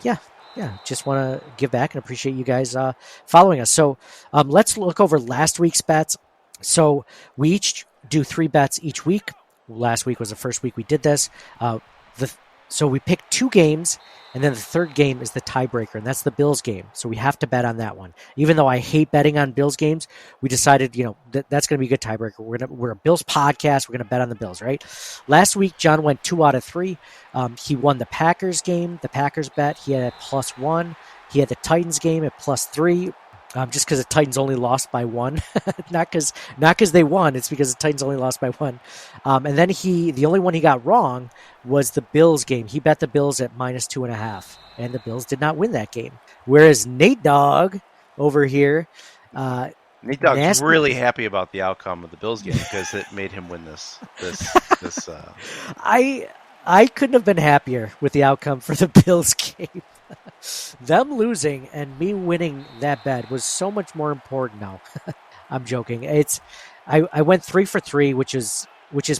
yeah, just want to give back and appreciate you guys following us. So let's look over last week's bets. So we each do 3 bets each week. Last week was the first week we did this. So we picked 2 games, and then the third game is the tiebreaker, and that's the Bills game. So we have to bet on that one. Even though I hate betting on Bills games, we decided, that's going to be a good tiebreaker. We're a Bills podcast. We're going to bet on the Bills, right? Last week, John went 2 out of 3. He won the Packers game, the Packers bet. He had a +1. He had the Titans game at +3. Just because the Titans only lost by 1, not because they won. It's because the Titans only lost by 1. And then the only one he got wrong was the Bills game. He bet the Bills at -2.5, and the Bills did not win that game. Whereas Nate Dogg over here, Nate Dogg's really happy about the outcome of the Bills game because it made him win this. I couldn't have been happier with the outcome for the Bills game. Them losing and me winning that bet was so much more important now. I'm joking. I went 3 for 3, which is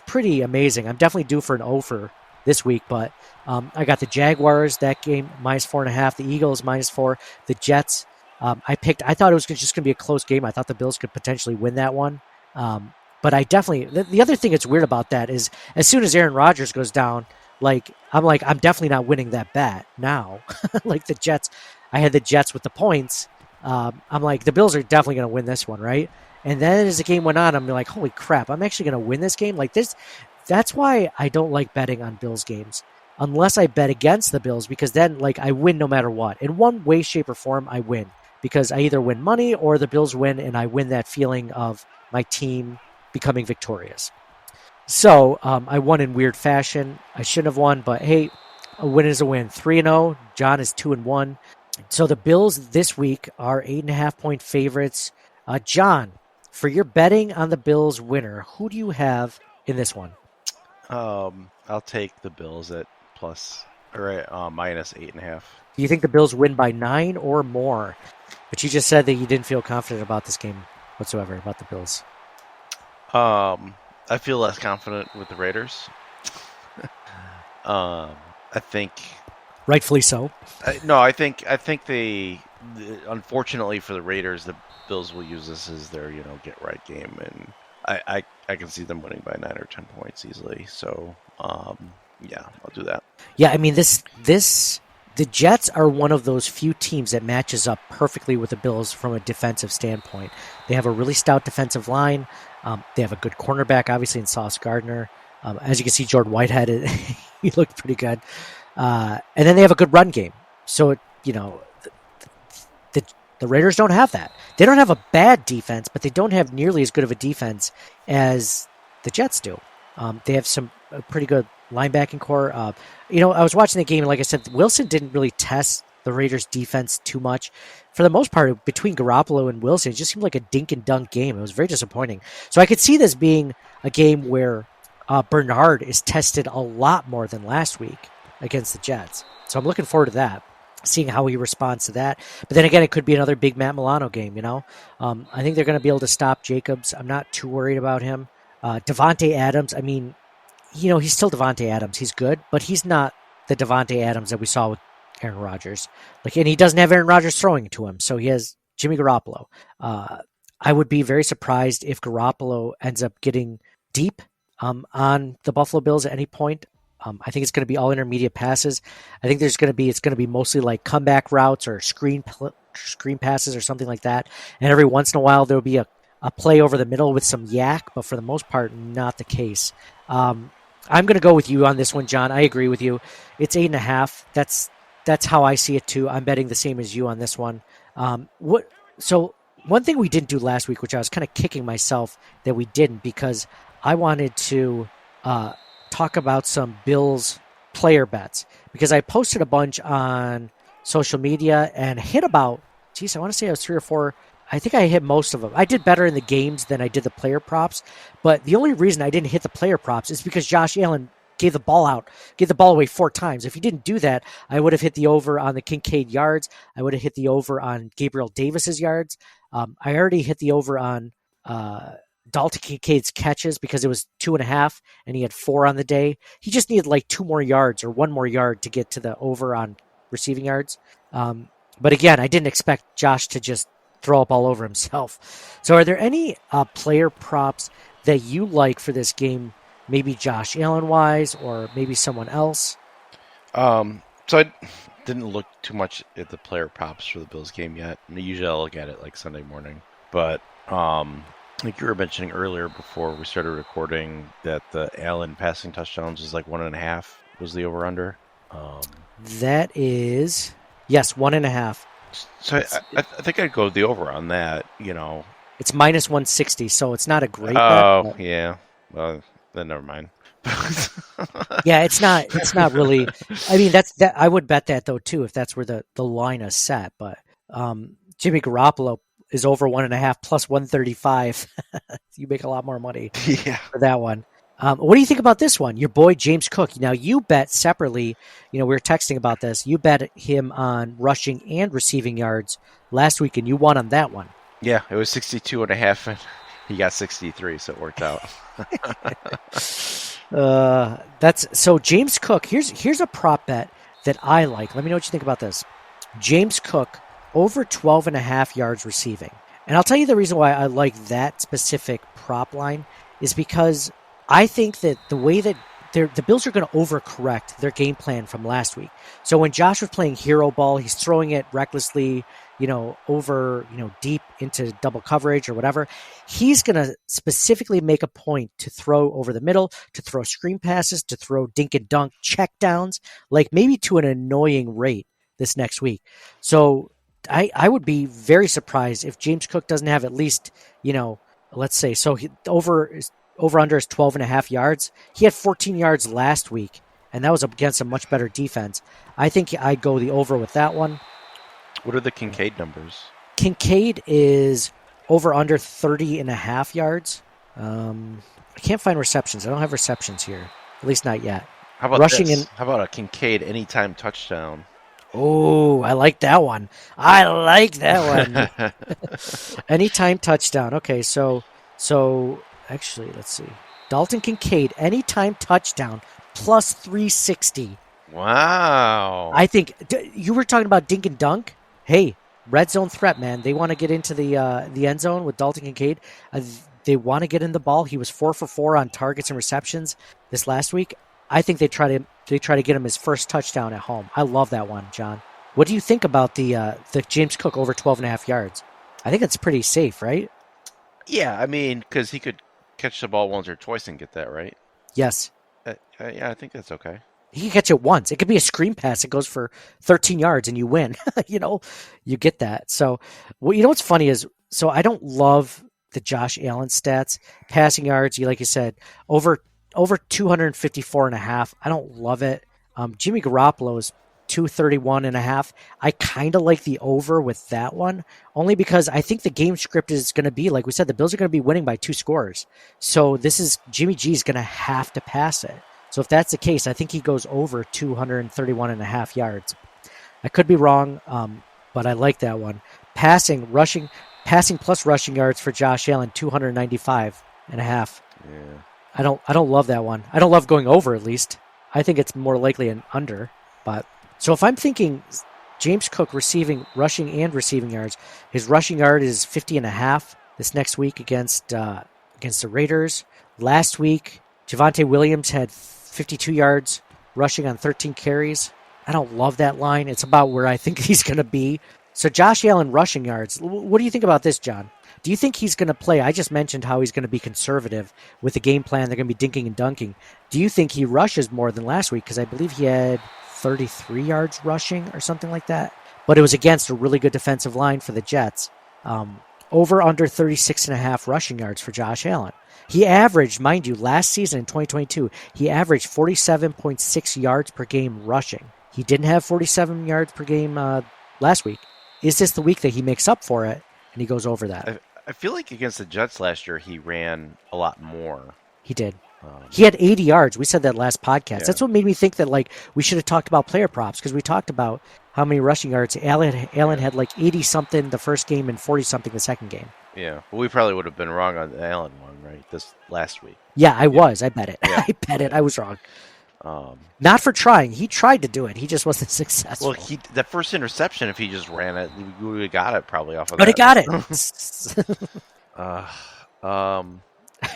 pretty amazing. I'm definitely due for an O for this week, but I got the Jaguars, that game, -4.5, the Eagles, -4, the Jets. I thought it was just going to be a close game. I thought the Bills could potentially win that one. But I definitely, the other thing that's weird about that is as soon as Aaron Rodgers goes down, I'm definitely not winning that bet now. Like the Jets, I had the Jets with the points. I'm like, the Bills are definitely going to win this one, right? And then as the game went on, I'm like, holy crap, I'm actually going to win this game? Like this, that's why I don't like betting on Bills games. Unless I bet against the Bills, because then I win no matter what. In one way, shape, or form, I win. Because I either win money or the Bills win, and I win that feeling of my team becoming victorious. So I won in weird fashion. I shouldn't have won, but hey, a win is a win. 3-0. John is 2-1. So the Bills this week are 8.5-point favorites. John, for your betting on the Bills winner, who do you have in this one? I'll take the Bills at -8.5. Do you think the Bills win by 9 or more? But you just said that you didn't feel confident about this game whatsoever, about the Bills. I feel less confident with the Raiders. I think, rightfully so. I think they, unfortunately for the Raiders, the Bills will use this as their get right game, and I can see them winning by 9 or 10 points easily. So yeah, I'll do that. Yeah, I mean this the Jets are one of those few teams that matches up perfectly with the Bills from a defensive standpoint. They have a really stout defensive line. They have a good cornerback, obviously, in Sauce Gardner. As you can see, Jordan Whitehead, he looked pretty good. And then they have a good run game. So, the Raiders don't have that. They don't have a bad defense, but they don't have nearly as good of a defense as the Jets do. They have some pretty good linebacking core. I was watching the game, and like I said, Wilson didn't really test the Raiders' defense too much. For the most part, between Garoppolo and Wilson, it just seemed like a dink and dunk game. It was very disappointing. So I could see this being a game where Bernard is tested a lot more than last week against the Jets. So I'm looking forward to that, seeing how he responds to that. But then again, it could be another big Matt Milano game, I think they're going to be able to stop Jacobs. I'm not too worried about him. Devontae Adams, I mean, he's still Devontae Adams. He's good, but he's not the Devontae Adams that we saw with Aaron Rodgers. And he doesn't have Aaron Rodgers throwing to him, so he has Jimmy Garoppolo. I would be very surprised if Garoppolo ends up getting deep on the Buffalo Bills at any point. I think it's going to be all intermediate passes. I think it's going to be mostly like comeback routes or screen passes or something like that. And every once in a while there'll be a play over the middle with some yak, but for the most part, not the case. I'm going to go with you on this one, John. I agree with you. It's 8.5. That's how I see it too. I'm betting the same as you on this one. So one thing we didn't do last week, which I was kind of kicking myself that we didn't, because I wanted to talk about some Bills player bets, because I posted a bunch on social media and hit about, I want to say I was 3 or 4. I think I hit most of them. I did better in the games than I did the player props, but the only reason I didn't hit the player props is because Josh Allen gave the ball away 4 times. If he didn't do that, I would have hit the over on the Kincaid yards. I would have hit the over on Gabriel Davis's yards. I already hit the over on Dalton Kincaid's catches because it was 2.5 and he had 4 on the day. He just needed like 2 more yards or 1 more yard to get to the over on receiving yards. But again, I didn't expect Josh to just throw up all over himself. So are there any player props that you like for this game, maybe Josh Allen wise or maybe someone else? So I didn't look too much at the player props for the Bills game yet. Usually I'll look at it like Sunday morning. But like you were mentioning earlier before we started recording that the Allen passing touchdowns is like 1.5 was the over-under. That is, yes, 1.5. So I think I'd go the over on that, It's minus 160, so it's not a great bet. Oh, yeah. Well, then never mind. Yeah, it's not really. I mean, that I would bet that though too if that's where the line is set. But Jimmy Garoppolo is over 1.5 plus 135. You make a lot more money for that one. What do you think about this one? Your boy James Cook. Now you bet separately. We were texting about this. You bet him on rushing and receiving yards last week, and you won on that one. Yeah, it was 62.5, and he got 63, so it worked out. So James Cook. Here's a prop bet that I like. Let me know what you think about this. James Cook over 12.5 yards receiving, and I'll tell you the reason why I like that specific prop line is because I think that the way that the Bills are going to overcorrect their game plan from last week. So when Josh was playing hero ball, he's throwing it recklessly, over, deep into double coverage or whatever. He's going to specifically make a point to throw over the middle, to throw screen passes, to throw dink and dunk check downs, like maybe to an annoying rate this next week. So I would be very surprised if James Cook doesn't have at least, let's say, so over under is 12.5 yards. He had 14 yards last week, and that was up against a much better defense. I think I'd go the over with that one. What are the Kincaid numbers? Kincaid is over under 30.5 yards. I can't find receptions. I don't have receptions here, at least not yet. How about rushing this? How about a Kincaid anytime touchdown? Oh, I like that one. Anytime touchdown. Okay, so actually, let's see. Dalton Kincaid, anytime touchdown, plus 360. Wow. I think you were talking about dink and dunk. Hey, red zone threat, man. They want to get into the end zone with Dalton Kincaid. They want to get in the ball. He was 4 for 4 on targets and receptions this last week. I think they're they try to get him his first touchdown at home. I love that one, John. What do you think about the James Cook over 12.5 yards? I think it's pretty safe, right? Yeah, I mean, because he could catch the ball once or twice and get that, right? Yes. Yeah, I think that's okay. He can catch it once. It could be a screen pass. It goes for 13 yards and you win. You get that. So, what's funny is, so I don't love the Josh Allen stats. Passing yards, like you said, over 254.5. I don't love it. Jimmy Garoppolo's 231.5. I kind of like the over with that one, only because I think the game script is going to be, like we said, the Bills are going to be winning by 2 scores. So Jimmy G is going to have to pass it. So if that's the case, I think he goes over 231.5 yards. I could be wrong, but I like that one. Passing plus rushing yards for Josh Allen, 295.5. Yeah. I don't love that one. I don't love going over, at least. I think it's more likely an under. But so if I'm thinking James Cook rushing and receiving yards, his rushing yard is 50.5 this next week against the Raiders. Last week, Javonte Williams had 52 yards rushing on 13 carries. I don't love that line. It's about where I think he's going to be. So Josh Allen rushing yards. What do you think about this, John? Do you think he's going to play? I just mentioned how he's going to be conservative with the game plan. They're going to be dinking and dunking. Do you think he rushes more than last week? Because I believe he had 33 yards rushing or something like that. But it was against a really good defensive line for the Jets. Over under 36.5 rushing yards for Josh Allen. He averaged, mind you, last season in 2022, he averaged 47.6 yards per game rushing. He didn't have 47 yards per game last week. Is this the week that he makes up for it and he goes over that? I feel like against the Jets last year, he ran a lot more. He did. He had 80 yards. We said that last podcast. Yeah. That's what made me think that we should have talked about player props, because we talked about how many rushing yards. Allen had 80-something the first game and 40-something the second game. Yeah. Well, we probably would have been wrong on the Allen one, right? This last week. Yeah, I was. I bet it. Yeah. I bet it. I was wrong. Not for trying. He tried to do it. He just wasn't successful. Well, the first interception, if he just ran it, we would have got it probably off of But that. he got it.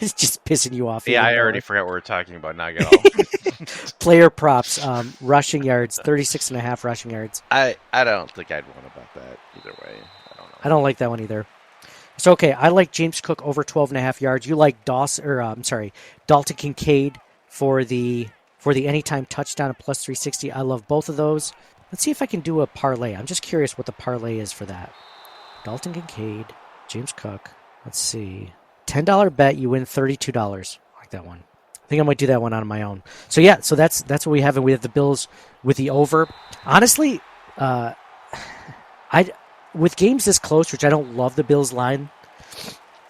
It's just pissing you off. Yeah, I already forgot what we were talking about. Now I get all. Player props, rushing yards, 36.5 rushing yards. I don't think I'd want to bet that either way. I don't know. I don't like that one either. So, okay, I like James Cook over 12.5 yards. You like Dalton Kincaid for the anytime touchdown at plus 360. I love both of those. Let's see if I can do a parlay. I'm just curious what the parlay is for that. Dalton Kincaid, James Cook. Let's see. $10 bet, you win $32. I like that one. I think I might do that one on my own. So yeah, so that's what we have, and we have the Bills with the over. Honestly, with games this close, which I don't love the Bills line.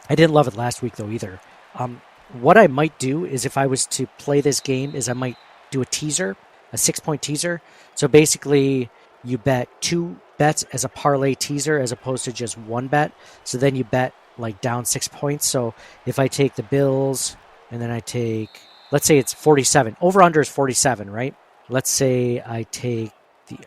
I didn't love it last week though either. What I might do is, if I was to play this game, is I might do a teaser, a 6-point teaser. So basically, you bet 2 bets as a parlay teaser as opposed to just 1 bet. So then you bet down 6 points. So if I take the Bills and then I take, let's say it's 47. Over under is 47, right? Let's say I take the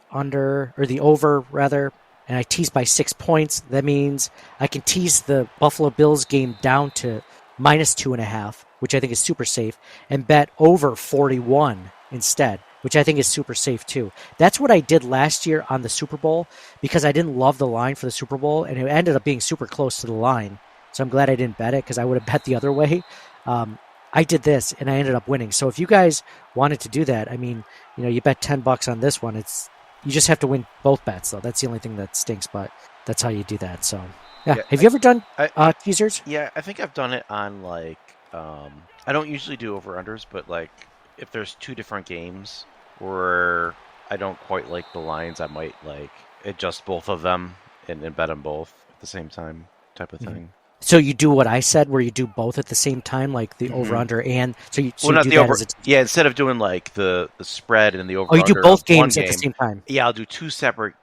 over rather, and I tease by 6 points. That means I can tease the Buffalo Bills game down to minus 2.5, which I think is super safe, and bet over 41 instead, which I think is super safe too. That's what I did last year on the Super Bowl, because I didn't love the line for the Super Bowl, and it ended up being super close to the line. So I'm glad I didn't bet it, because I would have bet the other way. I did this, and I ended up winning. So if you guys wanted to do that, I mean, you bet $10 on this one. You just have to win both bets, though. That's the only thing that stinks, but that's how you do that. So yeah. Have you ever done teasers? Yeah, I think I've done it on I don't usually do over-unders, but if there's 2 different games where I don't quite like the lines, I might adjust both of them and bet them both at the same time, type of thing. So you do what I said, where you do both at the same time, like the over-under, and not the over. Yeah, instead of doing the spread and the over-under. Oh, you do both games at the same time. Yeah, I'll do 2 separate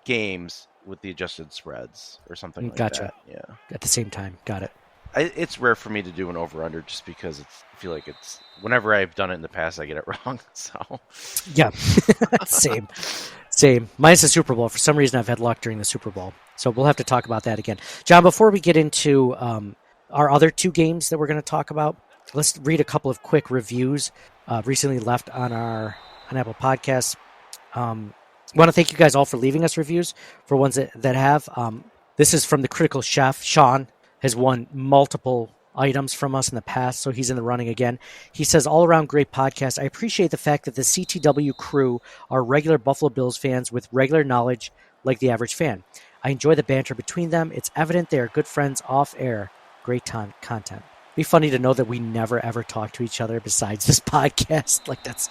games with the adjusted spreads or something like Gotcha. that. Yeah, at the same time. Got it. It's rare for me to do an over-under, just because I feel like it's whenever I've done it in the past, I get it wrong. So yeah, same. Minus the Super Bowl. For some reason, I've had luck during the Super Bowl. So we'll have to talk about that again. John, before we get into our other 2 games that we're going to talk about, let's read a couple of quick reviews recently left on our on Apple Podcasts. Want to thank you guys all for leaving us reviews for ones that have. This is from the Critical Chef. Sean has won multiple items from us in the past, so he's in the running again. He says, all around great podcast. I appreciate the fact that the CTW crew are regular Buffalo Bills fans with regular knowledge like the average fan. I enjoy the banter between them. It's evident they are good friends off air. Great content. Be funny to know that we never ever talk to each other besides this podcast. Like it's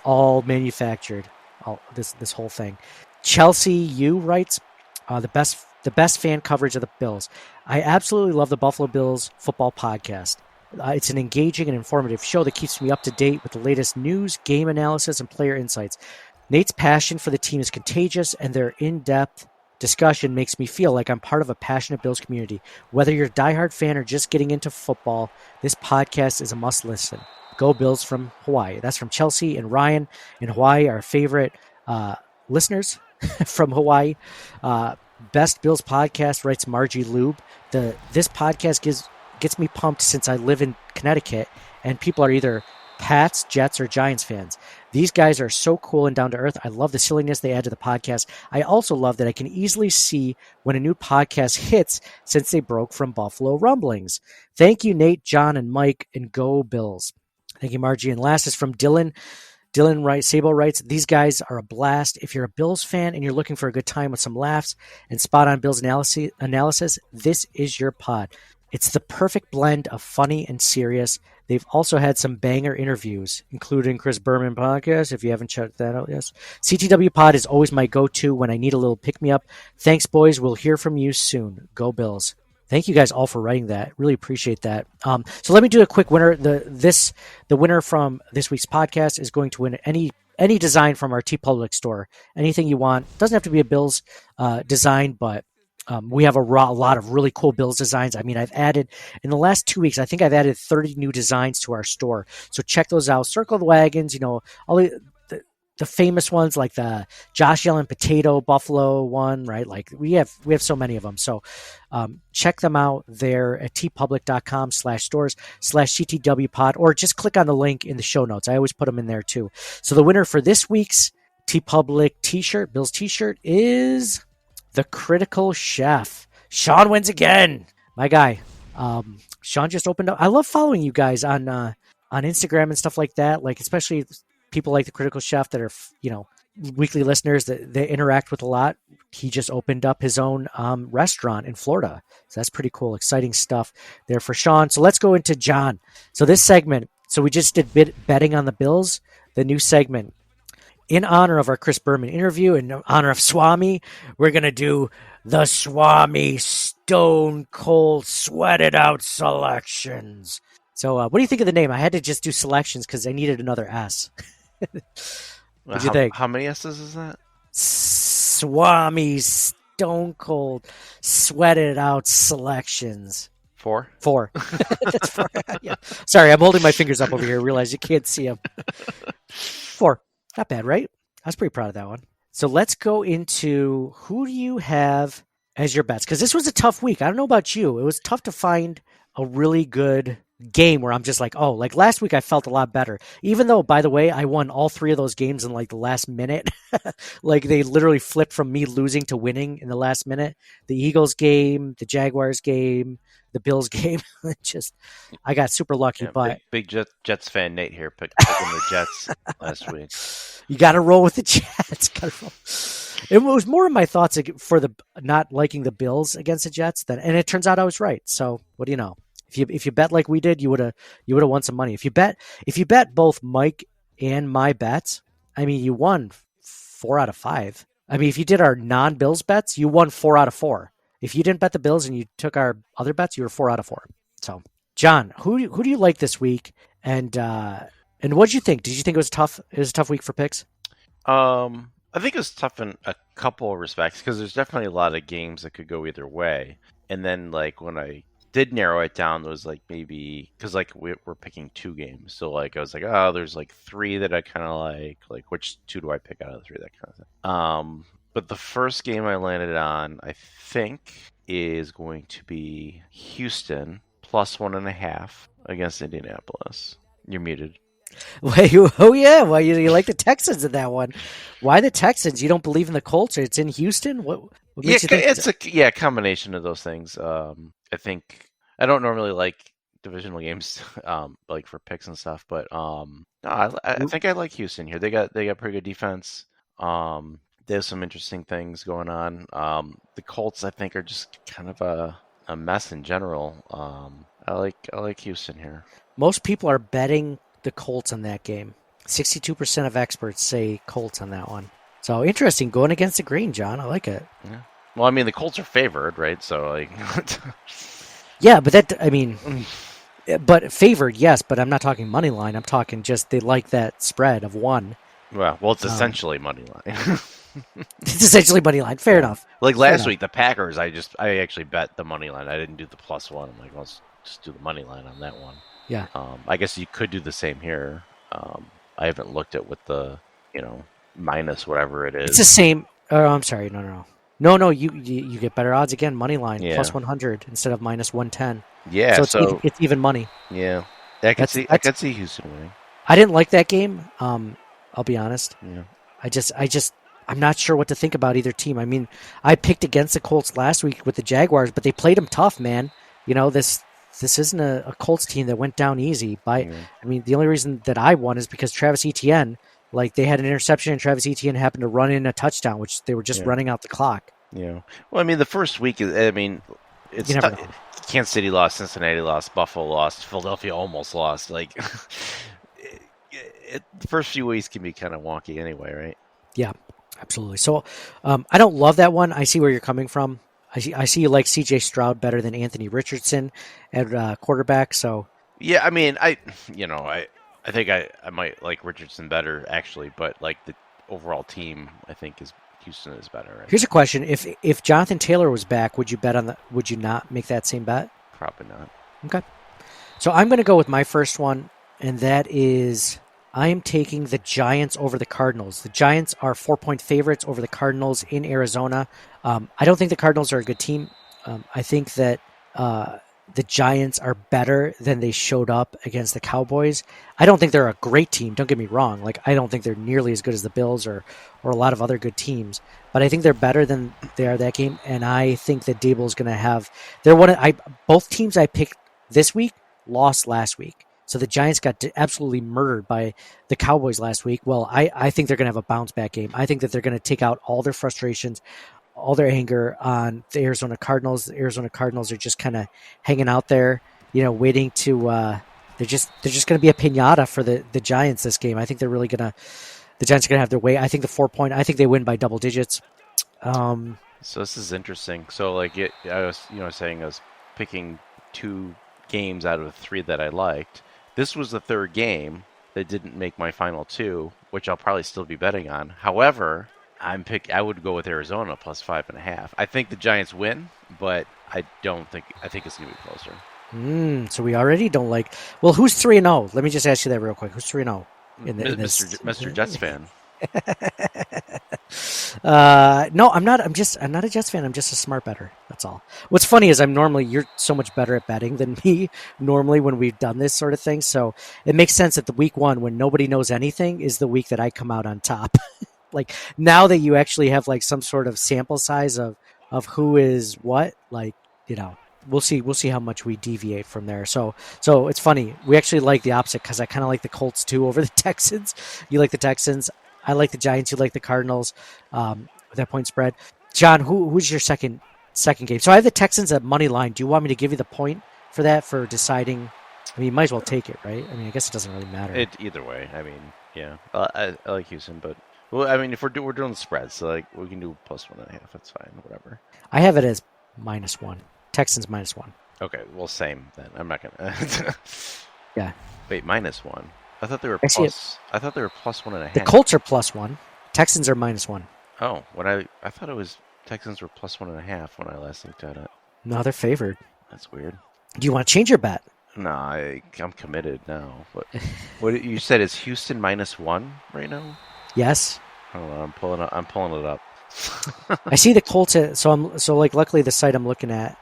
all manufactured. All this whole thing. Chelsea U writes, the best fan coverage of the Bills. I absolutely love the Buffalo Bills football podcast. It's an engaging and informative show that keeps me up to date with the latest news, game analysis, and player insights. Nate's passion for the team is contagious, and their in-depth discussion makes me feel like I'm part of a passionate Bills community. Whether you're a diehard fan or just getting into football, this podcast is a must listen. Go Bills from Hawaii. That's from Chelsea and Ryan in Hawaii, our favorite listeners from Hawaii. Best Bills podcast, writes Margie Lube. This podcast gets me pumped since I live in Connecticut, and people are either Pats, Jets, or Giants fans. These guys are so cool and down to earth. I love the silliness they add to the podcast. I also love that I can easily see when a new podcast hits since they broke from Buffalo rumblings. Thank you, Nate, John, and Mike, and go Bills. Thank you, Margie. And last is from Dylan. Sabo writes, these guys are a blast. If you're a Bills fan and you're looking for a good time with some laughs and spot-on Bills analysis, this is your pod. It's the perfect blend of funny and serious. They've also had some banger interviews, including Chris Berman podcast, if you haven't checked that out, yes. CTW pod is always my go-to when I need a little pick-me-up. Thanks, boys. We'll hear from you soon. Go Bills. Thank you guys all for writing that. Really appreciate that. So let me do a quick winner. The winner from this week's podcast is going to win any design from our TeePublic store. Anything you want. Doesn't have to be a Bills design, but we have a lot of really cool Bills designs. I mean, I've added in the last 2 weeks, I think I've added 30 new designs to our store. So check those out. Circle the Wagons, all the famous ones like the Josh Allen potato buffalo one, right? Like we have so many of them. So check them out there at tpublic.com/stores/CTWpod, or just click on the link in the show notes. I always put them in there too. So the winner for this week's TeePublic t-shirt, Bills t-shirt, is the Critical Chef. Sean wins again. My guy. Sean just opened up. I love following you guys on Instagram and stuff like that. Like, especially people like the Critical Chef that are, weekly listeners that they interact with a lot. He just opened up his own restaurant in Florida. So that's pretty cool. Exciting stuff there for Sean. So let's go into John. So this segment, we just did betting on the Bills. The new segment, in honor of our Chris Berman interview, in honor of Swami, we're going to do the Swami Stone Cold Sweated Out Selections. So what do you think of the name? I had to just do selections because I needed another S. What do you think? How many S's is that? Swami Stone Cold Sweated Out Selections. 4? 4. That's 4. Yeah. Sorry, I'm holding my fingers up over here. I realize you can't see them. 4. Not bad, right? I was pretty proud of that one. So let's go into who do you have as your bets? Because this was a tough week. I don't know about you. It was tough to find a really good game where I'm just like, oh, like last week I felt a lot better. Even though, by the way, I won all 3 of those games in like the last minute. Like they literally flipped from me losing to winning in the last minute. The Eagles game, the Jaguars game, the Bills game. I got super lucky. Yeah, but big Jets fan Nate here picking the Jets last week. You got to roll with the Jets. It was more of my thoughts for the not liking the Bills against the Jets, and it turns out I was right. So what do you know? If you bet like we did, you would have won some money. If you bet both Mike and my bets, I mean, you won 4 out of 5. I mean, if you did our non-Bills bets, you won 4 out of 4. If you didn't bet the Bills and you took our other bets, you were 4 out of 4. So, John, who do you like this week? And what did you think? Did you think it was tough? It was a tough week for picks. I think it was tough in a couple of respects because there's definitely a lot of games that could go either way. And then, like, when I did narrow it down, it was like maybe because like we're picking 2 games, so like I was like, oh, there's like 3 that I kind of like which 2 do I pick out of the 3, that kind of thing. But the first game I landed on, I think, is going to be Houston plus 1.5 against Indianapolis. You're muted. Oh yeah, well you like the Texans in that one. Why the Texans? You don't believe in the Colts? Or it's in Houston. What makes you think? It's a combination of those things. I think I don't normally like divisional games, like for picks and stuff, but no, I think I like Houston here. They got pretty good defense. They have some interesting things going on. The Colts, I think, are just kind of a mess in general. I like Houston here. Most people are betting the Colts on that game. 62% of experts say Colts on that one. So interesting, going against the green, John. I like it. Yeah. Well, I mean, the Colts are favored, right? So, like, yeah, but but favored, yes. But I'm not talking money line. I'm talking just they like that spread of 1. well, it's essentially money line. It's essentially money line. Fair enough. Like Fair last enough. week, the Packers, I actually bet the money line. I didn't do the +1. I'm like, let's just do the money line on that one. Yeah. I guess you could do the same here. I haven't looked at what the minus whatever it is. It's the same. Oh, I'm sorry. No. You get better odds again. Money line Yeah. +100 instead of -110. Yeah, So it's even money. yeah, I could see Houston winning. I didn't like that game. I'll be honest. Yeah. I'm not sure what to think about either team. I mean, I picked against the Colts last week with the Jaguars, but they played them tough, man. This isn't a Colts team that went down easy. I mean, the only reason that I won is because Travis Etienne, like they had an interception and Travis Etienne happened to run in a touchdown, which they were just running out the clock. Yeah. Well, I mean, the first week is. I mean, it's You never know. Kansas City lost, Cincinnati lost, Buffalo lost, Philadelphia almost lost. Like, the first few weeks can be kind of wonky anyway, right? Yeah, absolutely. So I don't love that one. I see where you're coming from. I see you like C.J. Stroud better than Anthony Richardson at quarterback. So Yeah, I mean, I think I might like Richardson better actually, but like the overall team, I think Houston is better. Right? here's a question: If Jonathan Taylor was back, would you bet on Would you not make that same bet? Probably not. Okay. So I'm going to go with my first one, and that is I am taking the Giants over the Cardinals. The Giants are 4-point favorites over the Cardinals in Arizona. I don't think the Cardinals are a good team. I think that the Giants are better than they showed up against the Cowboys. I don't think they're a great team. Don't get me wrong. Like I don't think they're nearly as good as the Bills or a lot of other good teams. But I think they're better than they are that game. And I think that Dable's going to have. Both teams I picked this week lost last week. So the Giants got absolutely murdered by the Cowboys last week. Well, I think they're going to have a bounce back game. I think that they're going to take out all their frustrations, all their anger on the Arizona Cardinals. The Arizona Cardinals are just kind of hanging out there, waiting to. They're just going to be a piñata for the Giants this game. I think they're really going to. The Giants are going to have their way. I think the 4-point. I think they win by double digits. So this is interesting. So like I was saying I was picking 2 games out of the 3 that I liked. This was the 3rd game that didn't make my final 2, which I'll probably still be betting on. However, I would go with Arizona plus 5.5. I think the Giants win, but I think it's gonna be closer. So we already don't like. Well, who's 3-0? Let me just ask you that real quick. Who's 3-0 in this? Mr. Jets fan. No, I'm not. I'm not a Jets fan. I'm just a smart bettor. That's all. What's funny is you're so much better at betting than me normally when we've done this sort of thing. So it makes sense that the week 1 when nobody knows anything is the week that I come out on top. Like now that you actually have like some sort of sample size of who is what, like, we'll see how much we deviate from there. So it's funny. We actually like the opposite because I kind of like the Colts too over the Texans. You like the Texans. I like the Giants. You like the Cardinals. With that point spread. John, who's your second game? So I have the Texans at money line. Do you want me to give you the point for that for deciding? I mean, you might as well take it, right? I mean, I guess it doesn't really matter. Either way. I mean, yeah, I like Houston, but well, I mean, if we're doing the spread, so like we can do plus 1.5. That's fine, whatever. I have it as -1. Texans -1. Okay, well, same then. I'm not gonna. Yeah. Wait, -1. I thought they were I see plus. I thought they were plus 1.5. The Colts are +1. Texans are -1. Oh, I thought it was Texans were plus 1.5 when I last looked at it. No, they're favored. That's weird. Do you want to change your bet? No, I'm committed now. What you said is Houston -1 right now? Yes. Hold on, I'm pulling it up. I see the Colts. Luckily the site I'm looking at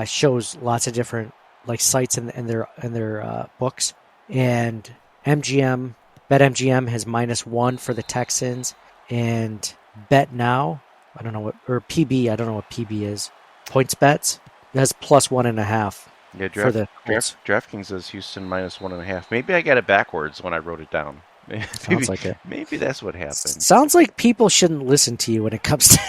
shows lots of different like sites in their books, and MGM, BetMGM has -1 for the Texans, and Bet Now, I don't know what, or PB, I don't know what PB is. Points bets, it has +1.5 Yeah, for the Colts. DraftKings says Houston -1.5. Maybe I got it backwards when I wrote it down. Sounds like it. Maybe that's what happened. Sounds like people shouldn't listen to you when it comes to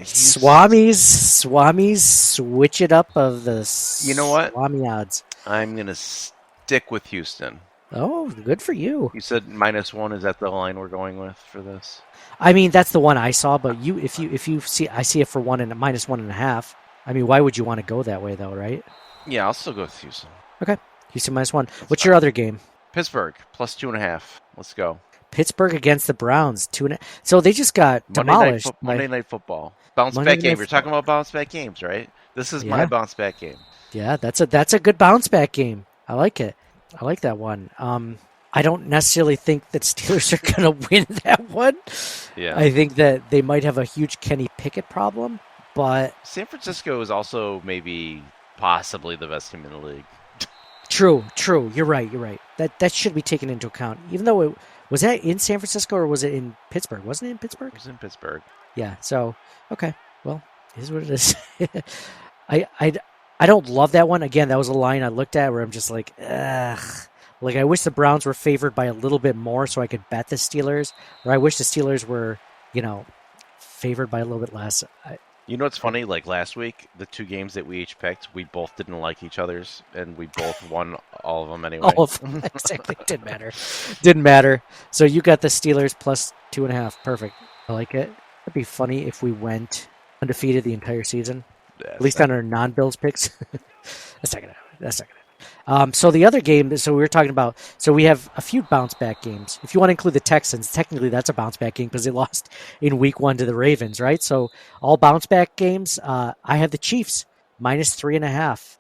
Swami's switch it up of the You know what? Swami odds. I'm gonna stick with Houston. Oh, good for you. You said -1. Is that the line we're going with for this? I mean, that's the one I saw, but if you see, I see it for -1.5. I mean, why would you want to go that way though, right? Yeah, I'll still go with Houston. Okay, Houston -1. What's your other game? Pittsburgh +2.5. Let's go. Pittsburgh against the Browns, 2.5. So they just got demolished. Monday Night Football. Bounce Monday back game. Night You're talking about bounce back games, right? This is my Yeah. bounce back game. Yeah, that's a good bounce back game. I like it. I like that one. I don't necessarily think that Steelers are going to win that one. Yeah. I think that they might have a huge Kenny Pickett problem, but San Francisco is also maybe possibly the best team in the league. true. You're right. That should be taken into account. Even though was that in San Francisco or was it in Pittsburgh? Wasn't it in Pittsburgh? It was in Pittsburgh. Yeah. So okay. Well, it is what it is. I don't love that one. Again, that was a line I looked at where I'm just like, ugh. Like, I wish the Browns were favored by a little bit more so I could bet the Steelers. Or I wish the Steelers were, favored by a little bit less. You know what's funny? Like last week, the 2 games that we each picked, we both didn't like each other's, and we both won all of them anyway. All of them. Exactly. Didn't matter. So you got the Steelers +2.5. Perfect. I like it. It'd be funny if we went undefeated the entire season. At least on our non-Bills picks. That's not gonna happen. So the other game, so we were talking about, so we have a few bounce back games. If you want to include the Texans, technically that's a bounce back game because they lost in week 1 to the Ravens, right? So all bounce back games, I have the Chiefs -3.5.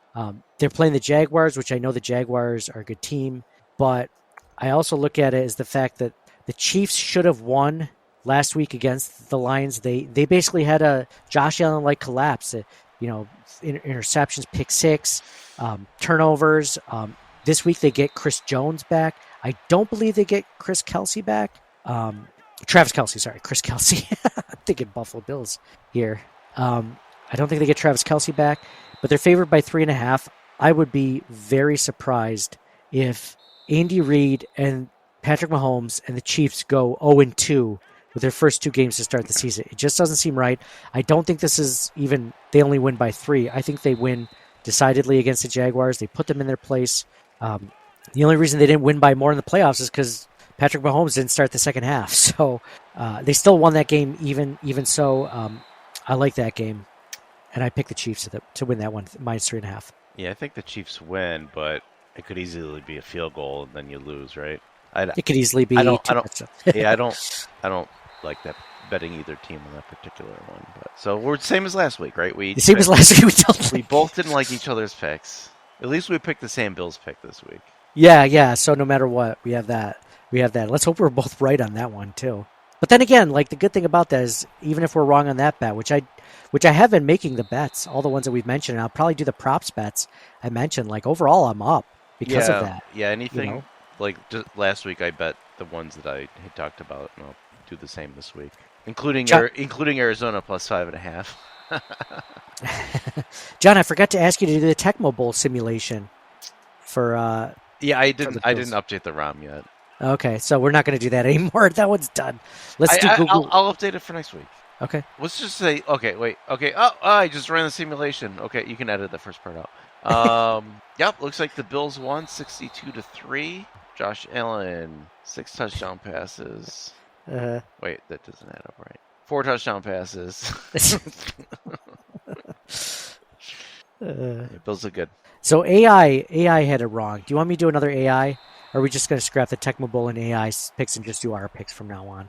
They're playing the Jaguars, which I know the Jaguars are a good team, but I also look at it as the fact that the Chiefs should have won last week against the Lions. They basically had a Josh Allen-like collapse. Interceptions, pick 6, turnovers. This week they get Chris Jones back. I don't believe they get Chris Kelsey back. Travis Kelsey, sorry, Chris Kelsey. I'm thinking Buffalo Bills here. I don't think they get Travis Kelsey back, but they're favored by 3.5. I would be very surprised if Andy Reid and Patrick Mahomes and the Chiefs go 0-2 with their first 2 games to start the season. It just doesn't seem right. I don't think this is even, they only win by 3. I think they win decidedly against the Jaguars. They put them in their place. The only reason they didn't win by more in the playoffs is because Patrick Mahomes didn't start the second half. So they still won that game even so. I like that game. And I picked the Chiefs to win that one, -3.5. Yeah, I think the Chiefs win, but it could easily be a field goal and then you lose, right? It could easily be. I don't like that betting either team on that particular one. But so we're the same as last week, right? The same as last week. We both didn't like each other's picks. At least we picked the same Bills pick this week. Yeah. So no matter what, we have that. Let's hope we're both right on that one too. But then again, like the good thing about that is even if we're wrong on that bet, which I have been making the bets, all the ones that we've mentioned, and I'll probably do the props bets I mentioned. Like overall, I'm up because of that. Yeah, anything like just last week, I bet the ones that I had talked about, and I'll do the same this week, including Arizona +5.5. John, I forgot to ask you to do the Tecmo Bowl simulation for. Yeah, I didn't update the ROM yet. Okay, so we're not going to do that anymore. That one's done. Let's do Google. I'll update it for next week. Okay. Let's just say, okay, wait, okay. Oh, I just ran the simulation. Okay, you can edit the first part out. Yep, looks like the Bills won 62-3. Josh Allen, 6 touchdown passes. Wait, that doesn't add up right. 4 touchdown passes. Bills look good. So AI had it wrong. Do you want me to do another AI? Or are we just going to scrap the Tecmo Bowl and AI picks and just do our picks from now on?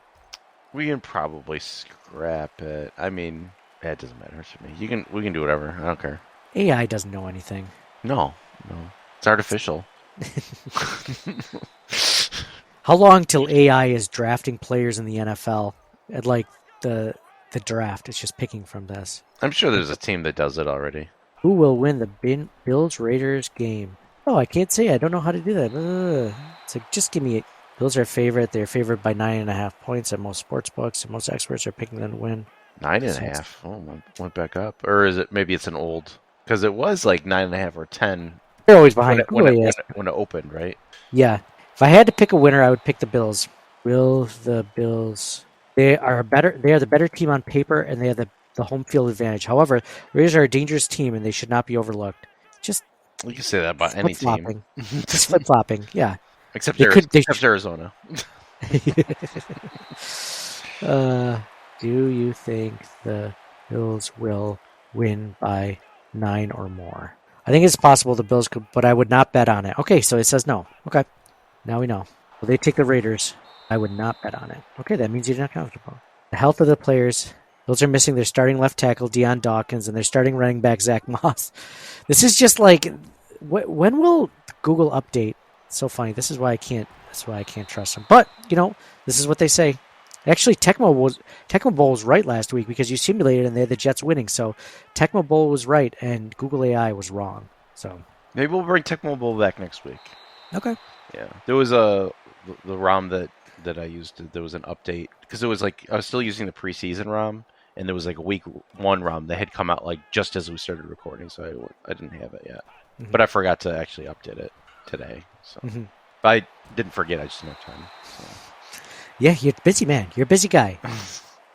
We can probably scrap it. I mean, it doesn't matter to me. We can do whatever. I don't care. AI doesn't know anything. No. It's artificial. How long till AI is drafting players in the NFL at like the draft? It's just picking from this. I'm sure there's a team that does it already. Who will win the Bills-Raiders game? Oh, I can't say. I don't know how to do that. It's like, just give me it. Bills are favorite. They're favored by 9.5 points at most sports books, and most experts are picking them to win. 9.5. Oh, went back up, or is it? Maybe it's an old because it was like 9.5 or 10 They're always behind. when it opened, right? Yeah. If I had to pick a winner, I would pick the Bills. Will the Bills? They are better. They are the better team on paper, and they have the home field advantage. However, Raiders are a dangerous team, and they should not be overlooked. Just You can say that about any team, just flip flopping. Yeah. except They Arizona. Do you think the Bills will win by 9 or more? I think it's possible the Bills could, but I would not bet on it. Okay, so it says no. Okay, now we know. Will they take the Raiders? I would not bet on it. Okay, that means you're not comfortable. The health of the players. Bills are missing their starting left tackle, Deion Dawkins, and their starting running back, Zach Moss. This is just like, when will Google update? It's so funny. That's why I can't trust them. But, this is what they say. Actually, Tecmo Bowl was right last week because you simulated and they had the Jets winning. So Tecmo Bowl was right and Google AI was wrong. So Maybe we'll bring Tecmo Bowl back next week. Okay. Yeah, there was the ROM that I used. There was an update because it was like I was still using the preseason ROM, and there was like a week 1 ROM that had come out like just as we started recording, so I didn't have it yet. Mm-hmm. But I forgot to actually update it today. So but I didn't forget. I just didn't have time. So. Yeah, you're a busy man. You're a busy guy.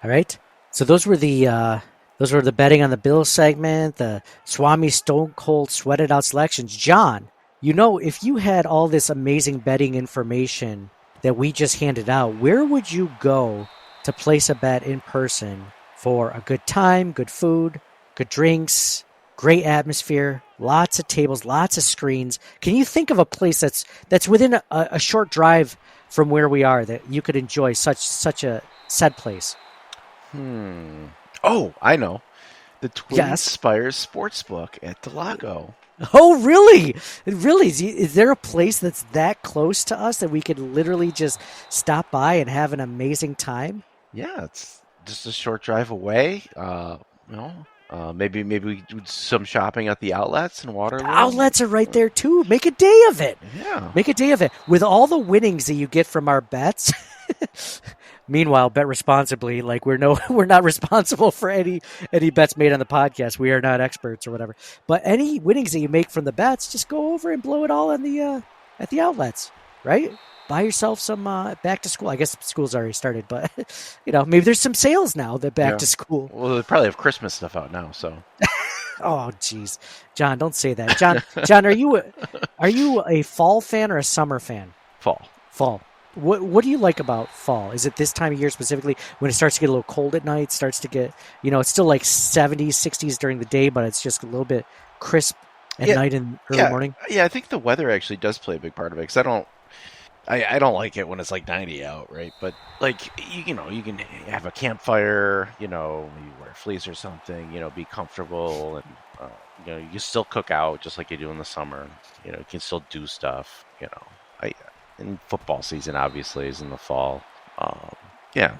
All right. So those were the betting on the Bills segment, the Swami Stone Cold Sweated Out selections. John, if you had all this amazing betting information that we just handed out, where would you go to place a bet in person for a good time, good food, good drinks, great atmosphere, lots of tables, lots of screens? Can you think of a place that's within a short drive from where we are that you could enjoy such a said place? Oh, I know. The Twin Spires Sportsbook at Delago. Oh, really? Really? Is there a place that's that close to us that we could literally just stop by and have an amazing time? Yeah, it's just a short drive away. Maybe we do some shopping at the outlets in Waterloo. The outlets are right there too. Make a day of it. Yeah. Make a day of it. With all the winnings that you get from our bets. Meanwhile, bet responsibly. Like we're not responsible for any bets made on the podcast. We are not experts or whatever. But any winnings that you make from the bets, just go over and blow it all in the at the outlets, right? Buy yourself some back to school. I guess school's already started, but maybe there's some sales now that back to school. Well, they probably have Christmas stuff out now, so. Oh, geez, John, don't say that. John, are you a fall fan or a summer fan? Fall. What do you like about fall? Is it this time of year specifically when it starts to get a little cold at night? Starts to get, it's still like 70s, 60s during the day, but it's just a little bit crisp at night and early morning? Yeah, I think the weather actually does play a big part of it because I don't like it when it's like 90 out, right? But like you can have a campfire, you wear fleece or something, be comfortable, and you still cook out just like you do in the summer. You can still do stuff. And football season obviously is in the fall. Yeah.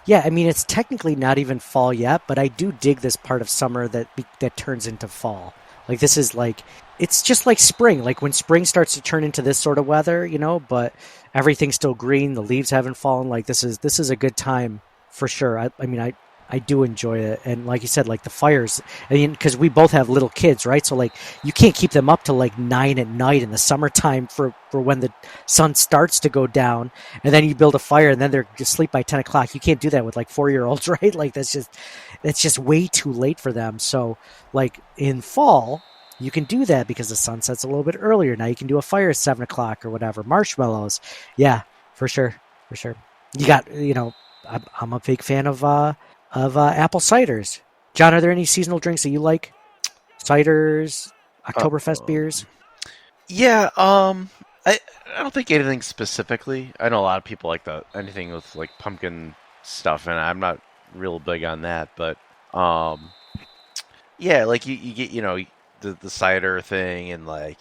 I mean it's technically not even fall yet, but I do dig this part of summer that turns into fall. Like this is like, it's just like spring. Like when spring starts to turn into this sort of weather, but everything's still green. The leaves haven't fallen. Like this is a good time for sure. I mean, I do enjoy it. And like you said, like the fires, because we both have little kids, right? So like you can't keep them up till like 9 at night in the summertime for when the sun starts to go down, and then you build a fire and then they're asleep by 10 o'clock. You can't do that with like 4-year-olds, right? Like that's just way too late for them. So like in fall, you can do that because the sun sets a little bit earlier. Now you can do a fire at 7 o'clock or whatever. Marshmallows. Yeah, for sure. You got, I'm a big fan of apple ciders. John, are there any seasonal drinks that you like? Ciders, Oktoberfest beers? Yeah, I don't think anything specifically. I know a lot of people like anything with like pumpkin stuff, and I'm not real big on that. But yeah, like you get the cider thing, and like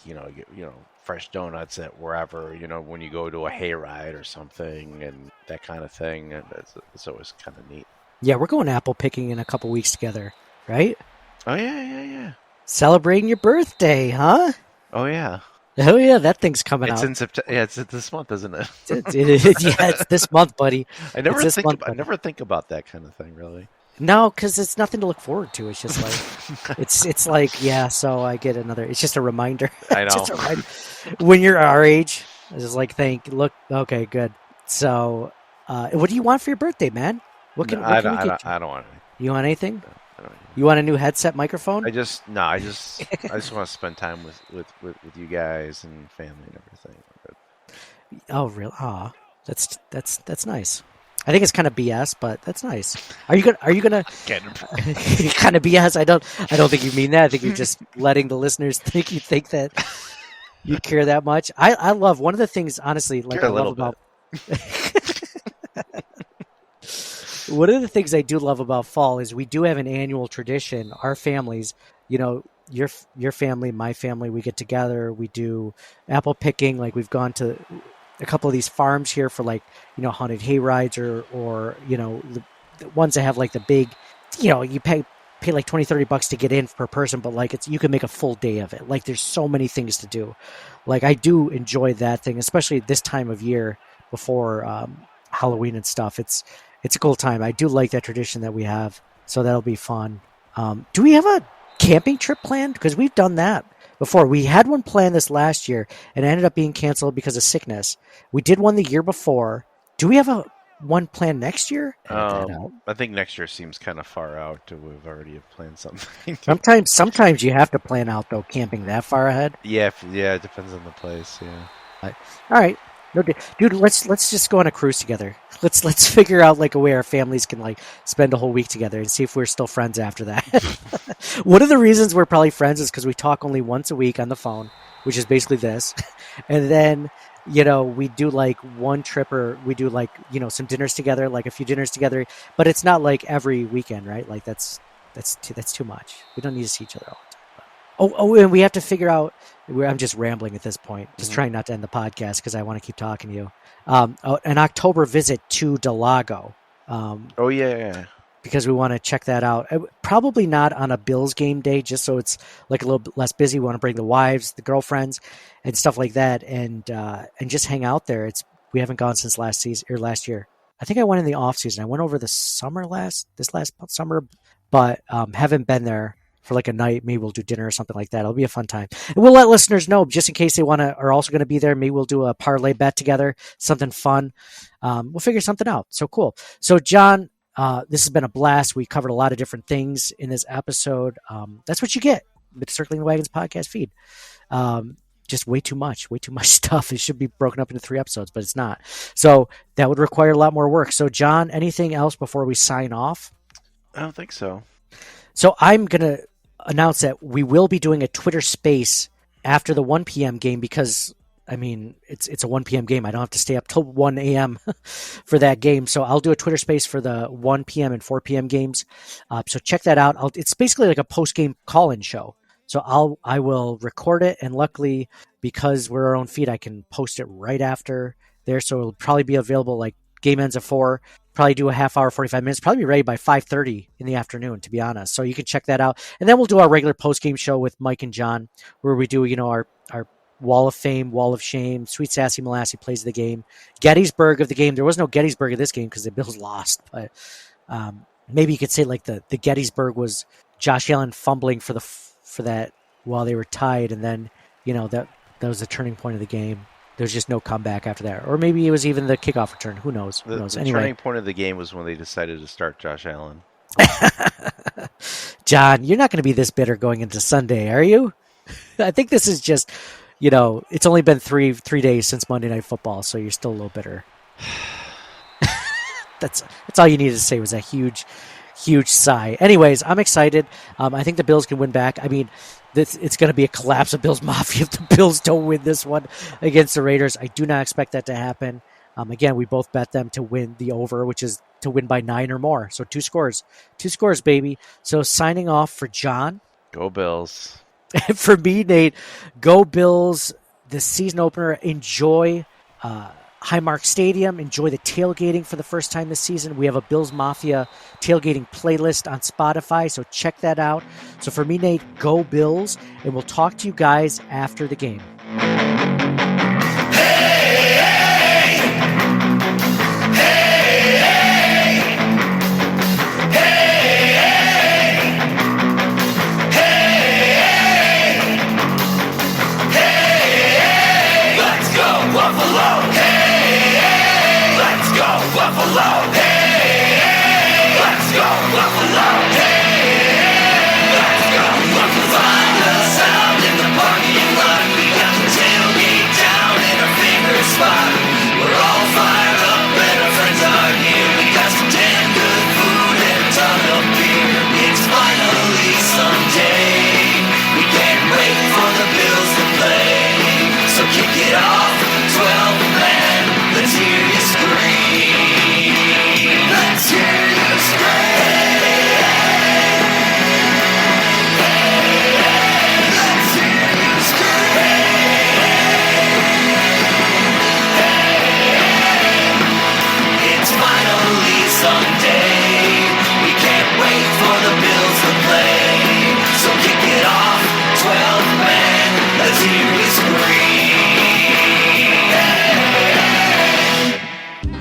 fresh donuts at wherever when you go to a hayride or something, and that kind of thing, and it's always kind of neat. Yeah, we're going apple picking in a couple weeks together, right? Oh, yeah. Celebrating your birthday, huh? Oh, yeah. Oh yeah, that thing's coming It's out. in September. Yeah, it's this month, isn't it? It's this month, buddy. I never It's this month, I buddy. never think about that kind of thing, really. No, because it's nothing to look forward to. It's just like it's like yeah. So I get another. It's just a reminder. I know. Just a reminder. When you're our age, it's just like look. Okay, good. So, what do you want for your birthday, man? What can we get you? I don't want anything. You want anything? I don't. You want a new headset microphone? I just want to spend time with you guys and family and everything. Oh, real? Aw, that's nice. I think it's kind of BS, but that's nice. Are you gonna kind of BS? I don't think you mean that. I think you're just letting the listeners think you think that you care that much. I love one of the things, honestly, like I love about one of the things I do love about fall is we do have an annual tradition. Our families, your family, my family, we get together. We do apple picking. Like we've gone to a couple of these farms here for haunted hay rides or the ones that have like the big, you pay like $20-$30 to get in per person, but like you can make a full day of it. Like there's so many things to do. Like I do enjoy that thing, especially this time of year before Halloween and stuff. It's a cool time. I do like that tradition that we have, so that'll be fun. Do we have a camping trip planned? Because we've done that before. We had one planned this last year and it ended up being canceled because of sickness. We did one the year before. Do we have one planned next year? I think next year seems kind of far out to have already planned something. Sometimes you have to plan out though, camping that far ahead. Yeah, it depends on the place. Yeah. All right. No, dude, let's just go on a cruise together. Let's figure out like a way our families can like spend a whole week together and see if we're still friends after that. One of the reasons we're probably friends is because we talk only once a week on the phone, which is basically this, and then we do like one trip or we do like some dinners together, like a few dinners together, but it's not like every weekend, right? Like that's too much. We don't need to see each other all the time. Oh, and we have to figure out. I'm just rambling at this point, just trying not to end the podcast because I want to keep talking to you. An October visit to Delago. Yeah. Because we want to check that out. Probably not on a Bills game day, just so it's like a little bit less busy. We want to bring the wives, the girlfriends, and stuff like that, and just hang out there. We haven't gone since last year. I think I went in the off season. I went over this last summer, but haven't been there for like a night. Maybe we'll do dinner or something like that. It'll be a fun time. And we'll let listeners know just in case they are also going to be there. Maybe we'll do a parlay bet together, something fun. We'll figure something out. So cool. So John, this has been a blast. We covered a lot of different things in this episode. That's what you get with the Circling the Wagons podcast feed. Just way too much stuff. It should be broken up into 3 episodes, but it's not. So that would require a lot more work. So John, anything else before we sign off? I don't think so. So I'm going to announce that we will be doing a Twitter space after the 1 p.m. game because, I mean, it's a 1 p.m. game. I don't have to stay up till 1 a.m. for that game. So I'll do a Twitter space for the 1 p.m. and 4 p.m. games. So check that out. It's basically like a post-game call-in show. So I will record it, and luckily, because we're our own feed, I can post it right after there. So it'll probably be available like game ends at 4. Probably do a half hour, 45 minutes. Probably be ready by 5:30 in the afternoon, to be honest. So you can check that out, and then we'll do our regular post game show with Mike and John, where we do our Wall of Fame, Wall of Shame. Sweet Sassy Molassy plays the game. Gettysburg of the game. There was no Gettysburg of this game because the Bills lost, but maybe you could say like the Gettysburg was Josh Allen fumbling for that while they were tied, and then that was the turning point of the game. There's just no comeback after that. Or maybe it was even the kickoff return. Who knows? The Anyway. turning point of the game was when they decided to start Josh Allen. John, you're not going to be this bitter going into Sunday, are you? I think this is just, it's only been three days since Monday Night Football, so you're still a little bitter. That's all you needed to say was a huge sigh. Anyways, I'm excited. I think the Bills can win back. I mean, it's going to be a collapse of Bills Mafia if the Bills don't win this one against the Raiders. I do not expect that to happen. Again, we both bet them to win the over, which is to win by 9 or more. So 2 scores, baby. So signing off for John. Go Bills. And for me, Nate, go Bills. The season opener. Enjoy Highmark Stadium. Enjoy the tailgating for the first time this season. We have a Bills Mafia tailgating playlist on Spotify, so check that out. So for me, Nate, go Bills, and we'll talk to you guys after the game.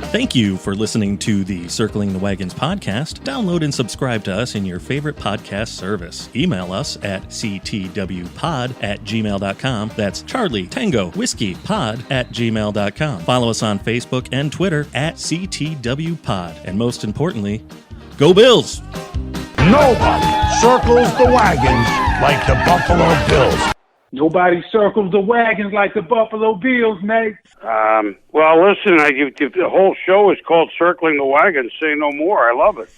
Thank you for listening to the Circling the Wagons podcast. Download and subscribe to us in your favorite podcast service. Email us at ctwpod@gmail.com. That's Charlie Tango Whiskey Pod @gmail.com. Follow us on Facebook and Twitter at CTWPod. And most importantly, go Bills! Nobody circles the wagons like the Buffalo Bills. Nobody circles the wagons like the Buffalo Bills, Nate. Well, listen, the whole show is called Circling the Wagons. Say no more. I love it.